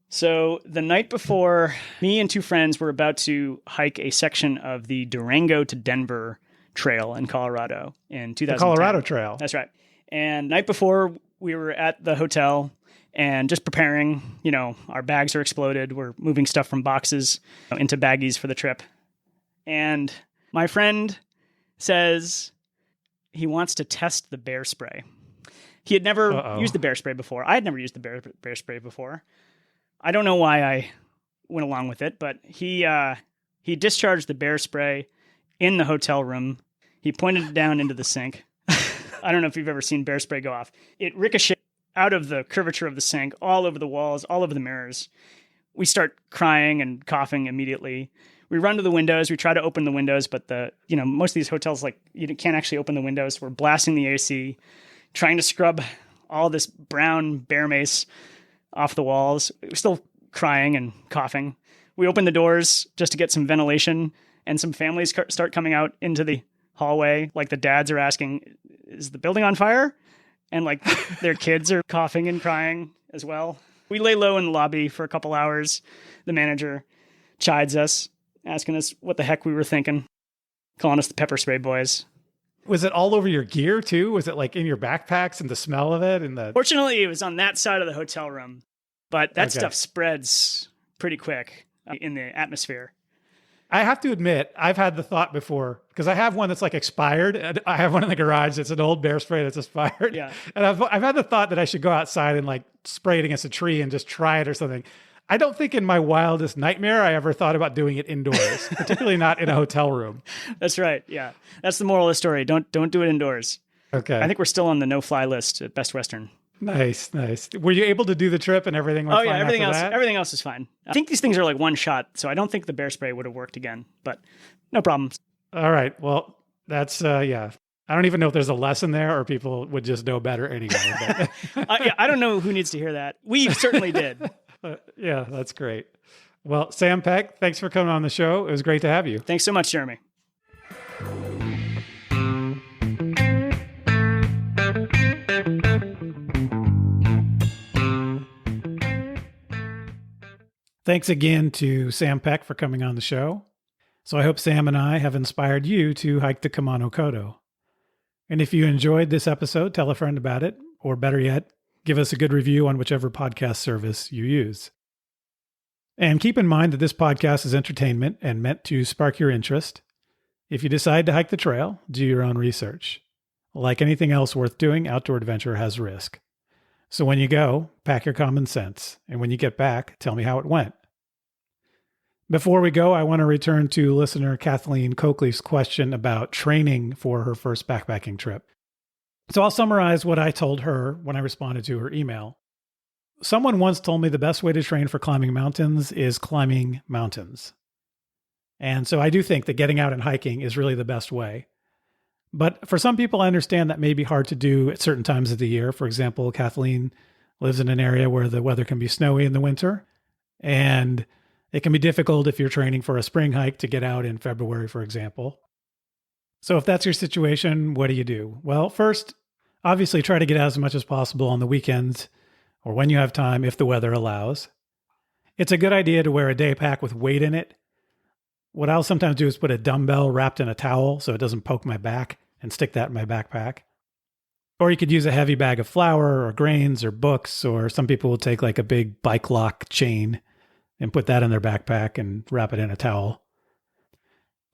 So the night before, me and two friends were about to hike a section of the Durango to Denver trail in Colorado in 2010. The Colorado Trail. That's right. And night before, we were at the hotel and just preparing. Our bags are exploded. We're moving stuff from boxes into baggies for the trip. And my friend says he wants to test the bear spray. He had never used the bear spray before. I had never used the bear spray before. I don't know why I went along with it, but he discharged the bear spray in the hotel room. He pointed it down into the sink. I don't know if you've ever seen bear spray go off. It ricocheted out of the curvature of the sink, all over the walls, all over the mirrors. We start crying and coughing immediately. We run to the windows. We try to open the windows, but most of these hotels, you can't actually open the windows. We're blasting the AC, trying to scrub all this brown bear mace off the walls. We're still crying and coughing. We open the doors just to get some ventilation, and some families start coming out into the hallway. Like the dads are asking, is the building on fire? And their kids are coughing and crying as well. We lay low in the lobby for a couple hours. The manager chides us, asking us what the heck we were thinking, calling us the pepper spray boys. Was it all over your gear too? Was it in your backpacks and the smell of it? Fortunately, it was on that side of the hotel room, but that stuff spreads pretty quick in the atmosphere. I have to admit, I've had the thought before, because I have one that's expired. I have one in the garage that's an old bear spray that's expired. Yeah. And I've had the thought that I should go outside and spray it against a tree and just try it or something. I don't think in my wildest nightmare I ever thought about doing it indoors, particularly not in a hotel room. That's right. Yeah. That's the moral of the story. Don't do it indoors. Okay. I think we're still on the no-fly list at Best Western. Nice. Were you able to do the trip and everything went fine after that? Everything else is fine. I think these things are one shot, so I don't think the bear spray would have worked again, but no problems. All right. Well, that's, yeah. I don't even know if there's a lesson there or people would just know better anyway. But I don't know who needs to hear that. We certainly did. Yeah, that's great. Well, Sam Peck, thanks for coming on the show. It was great to have you. Thanks so much, Jeremy. Thanks again to Sam Peck for coming on the show. So I hope Sam and I have inspired you to hike the Kumano Kodo. And if you enjoyed this episode, tell a friend about it, or better yet, give us a good review on whichever podcast service you use. And keep in mind that this podcast is entertainment and meant to spark your interest. If you decide to hike the trail, do your own research. Like anything else worth doing, outdoor adventure has risk. So when you go, pack your common sense. And when you get back, tell me how it went. Before we go, I want to return to listener Kathleen Coakley's question about training for her first backpacking trip. So I'll summarize what I told her when I responded to her email. Someone once told me the best way to train for climbing mountains is climbing mountains. And so I do think that getting out and hiking is really the best way. But for some people, I understand that may be hard to do at certain times of the year. For example, Kathleen lives in an area where the weather can be snowy in the winter. And it can be difficult if you're training for a spring hike to get out in February, for example. So if that's your situation, what do you do? Well, first, obviously try to get out as much as possible on the weekends or when you have time if the weather allows. It's a good idea to wear a day pack with weight in it. What I'll sometimes do is put a dumbbell wrapped in a towel so it doesn't poke my back and stick that in my backpack. Or you could use a heavy bag of flour or grains or books, or some people will take like a big bike lock chain and put that in their backpack and wrap it in a towel.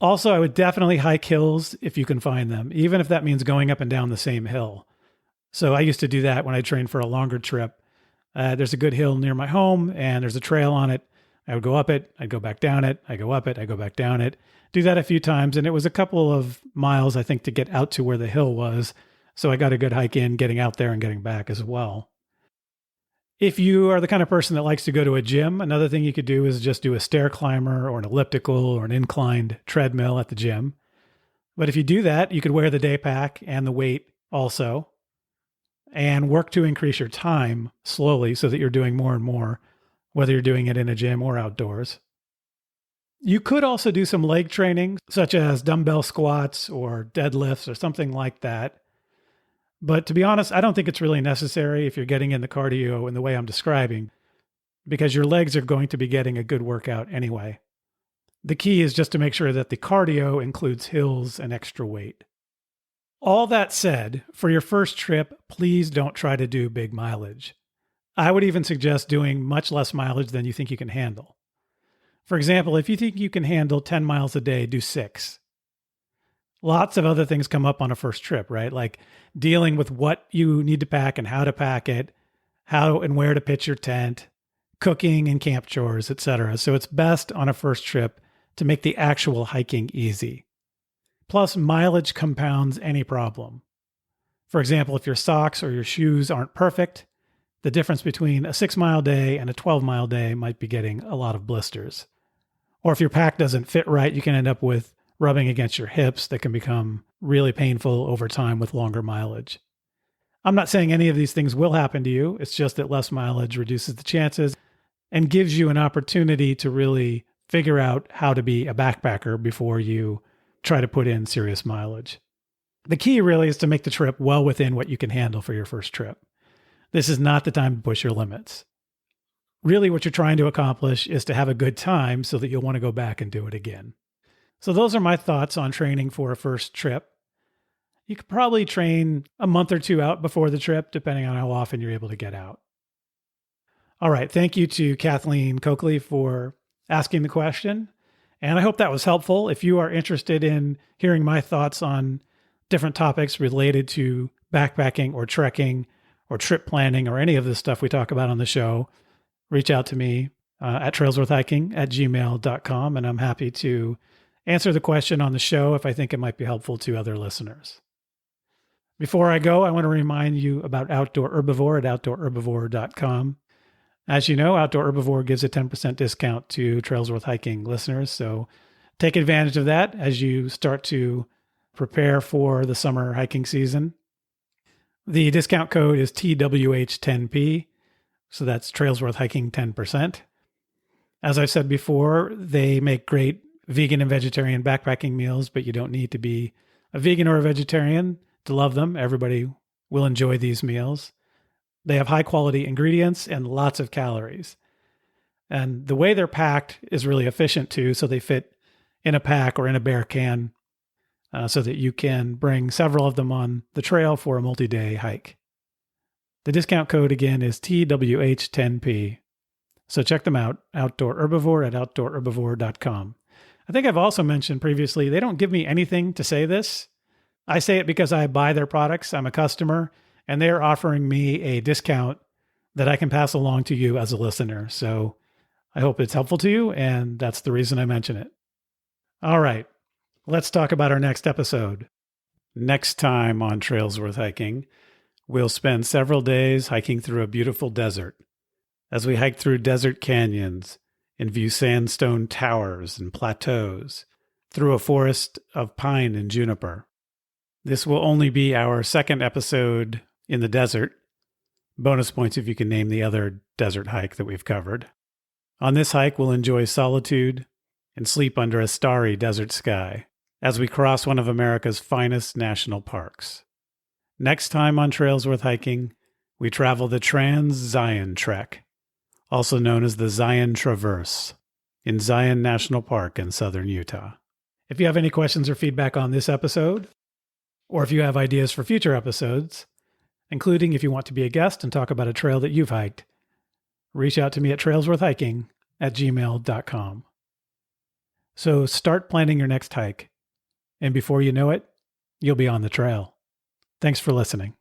Also, I would definitely hike hills if you can find them, even if that means going up and down the same hill. So I used to do that when I trained for a longer trip. There's a good hill near my home and there's a trail on it. I would go up it, I'd go back down it, I go up it, I go back down it. Do that a few times, and it was a couple of miles, I think, to get out to where the hill was. So I got a good hike in, getting out there and getting back as well. If you are the kind of person that likes to go to a gym, another thing you could do is just do a stair climber or an elliptical or an inclined treadmill at the gym. But if you do that, you could wear the day pack and the weight also and work to increase your time slowly so that you're doing more and more, whether you're doing it in a gym or outdoors. You could also do some leg training, such as dumbbell squats or deadlifts or something like that. But to be honest, I don't think it's really necessary if you're getting in the cardio in the way I'm describing, because your legs are going to be getting a good workout anyway. The key is just to make sure that the cardio includes hills and extra weight. All that said, for your first trip, please don't try to do big mileage. I would even suggest doing much less mileage than you think you can handle. For example, if you think you can handle 10 miles a day, do 6. Lots of other things come up on a first trip, right? Like dealing with what you need to pack and how to pack it, how and where to pitch your tent, cooking and camp chores, etc. So it's best on a first trip to make the actual hiking easy. Plus, mileage compounds any problem. For example, if your socks or your shoes aren't perfect, the difference between a 6-mile day and a 12-mile day might be getting a lot of blisters. Or if your pack doesn't fit right, you can end up with rubbing against your hips that can become really painful over time with longer mileage. I'm not saying any of these things will happen to you. It's just that less mileage reduces the chances and gives you an opportunity to really figure out how to be a backpacker before you try to put in serious mileage. The key really is to make the trip well within what you can handle for your first trip. This is not the time to push your limits. Really, what you're trying to accomplish is to have a good time so that you'll want to go back and do it again. So those are my thoughts on training for a first trip. You could probably train a month or 2 out before the trip, depending on how often you're able to get out. All right. Thank you to Kathleen Coakley for asking the question. And I hope that was helpful. If you are interested in hearing my thoughts on different topics related to backpacking or trekking or trip planning or any of the stuff we talk about on the show, reach out to me at trailsworthhiking@gmail.com, and I'm happy to answer the question on the show if I think it might be helpful to other listeners. Before I go, I want to remind you about Outdoor Herbivore at outdoorherbivore.com. As you know, Outdoor Herbivore gives a 10% discount to Trails Worth Hiking listeners, so take advantage of that as you start to prepare for the summer hiking season. The discount code is TWH10P. So that's Trails Worth Hiking 10%. As I've said before, they make great vegan and vegetarian backpacking meals, but you don't need to be a vegan or a vegetarian to love them. Everybody will enjoy these meals. They have high quality ingredients and lots of calories. And the way they're packed is really efficient too. So they fit in a pack or in a bear can so that you can bring several of them on the trail for a multi-day hike. The discount code again is TWH10P. So check them out, Outdoor Herbivore at outdoorherbivore.com. I think I've also mentioned previously, they don't give me anything to say this. I say it because I buy their products. I'm a customer, and they're offering me a discount that I can pass along to you as a listener. So I hope it's helpful to you, and that's the reason I mention it. All right, let's talk about our next episode. Next time on Trails Worth Hiking, we'll spend several days hiking through a beautiful desert. As we hike through desert canyons and view sandstone towers and plateaus, through a forest of pine and juniper. This will only be our second episode in the desert. Bonus points if you can name the other desert hike that we've covered. On this hike, we'll enjoy solitude and sleep under a starry desert sky. as we cross one of America's finest national parks. Next time on Trails Worth Hiking, we travel the Trans-Zion Trek, also known as the Zion Traverse, in Zion National Park in southern Utah. If you have any questions or feedback on this episode, or if you have ideas for future episodes, including if you want to be a guest and talk about a trail that you've hiked, reach out to me at trailsworthhiking@gmail.com. So start planning your next hike, and before you know it, you'll be on the trail. Thanks for listening.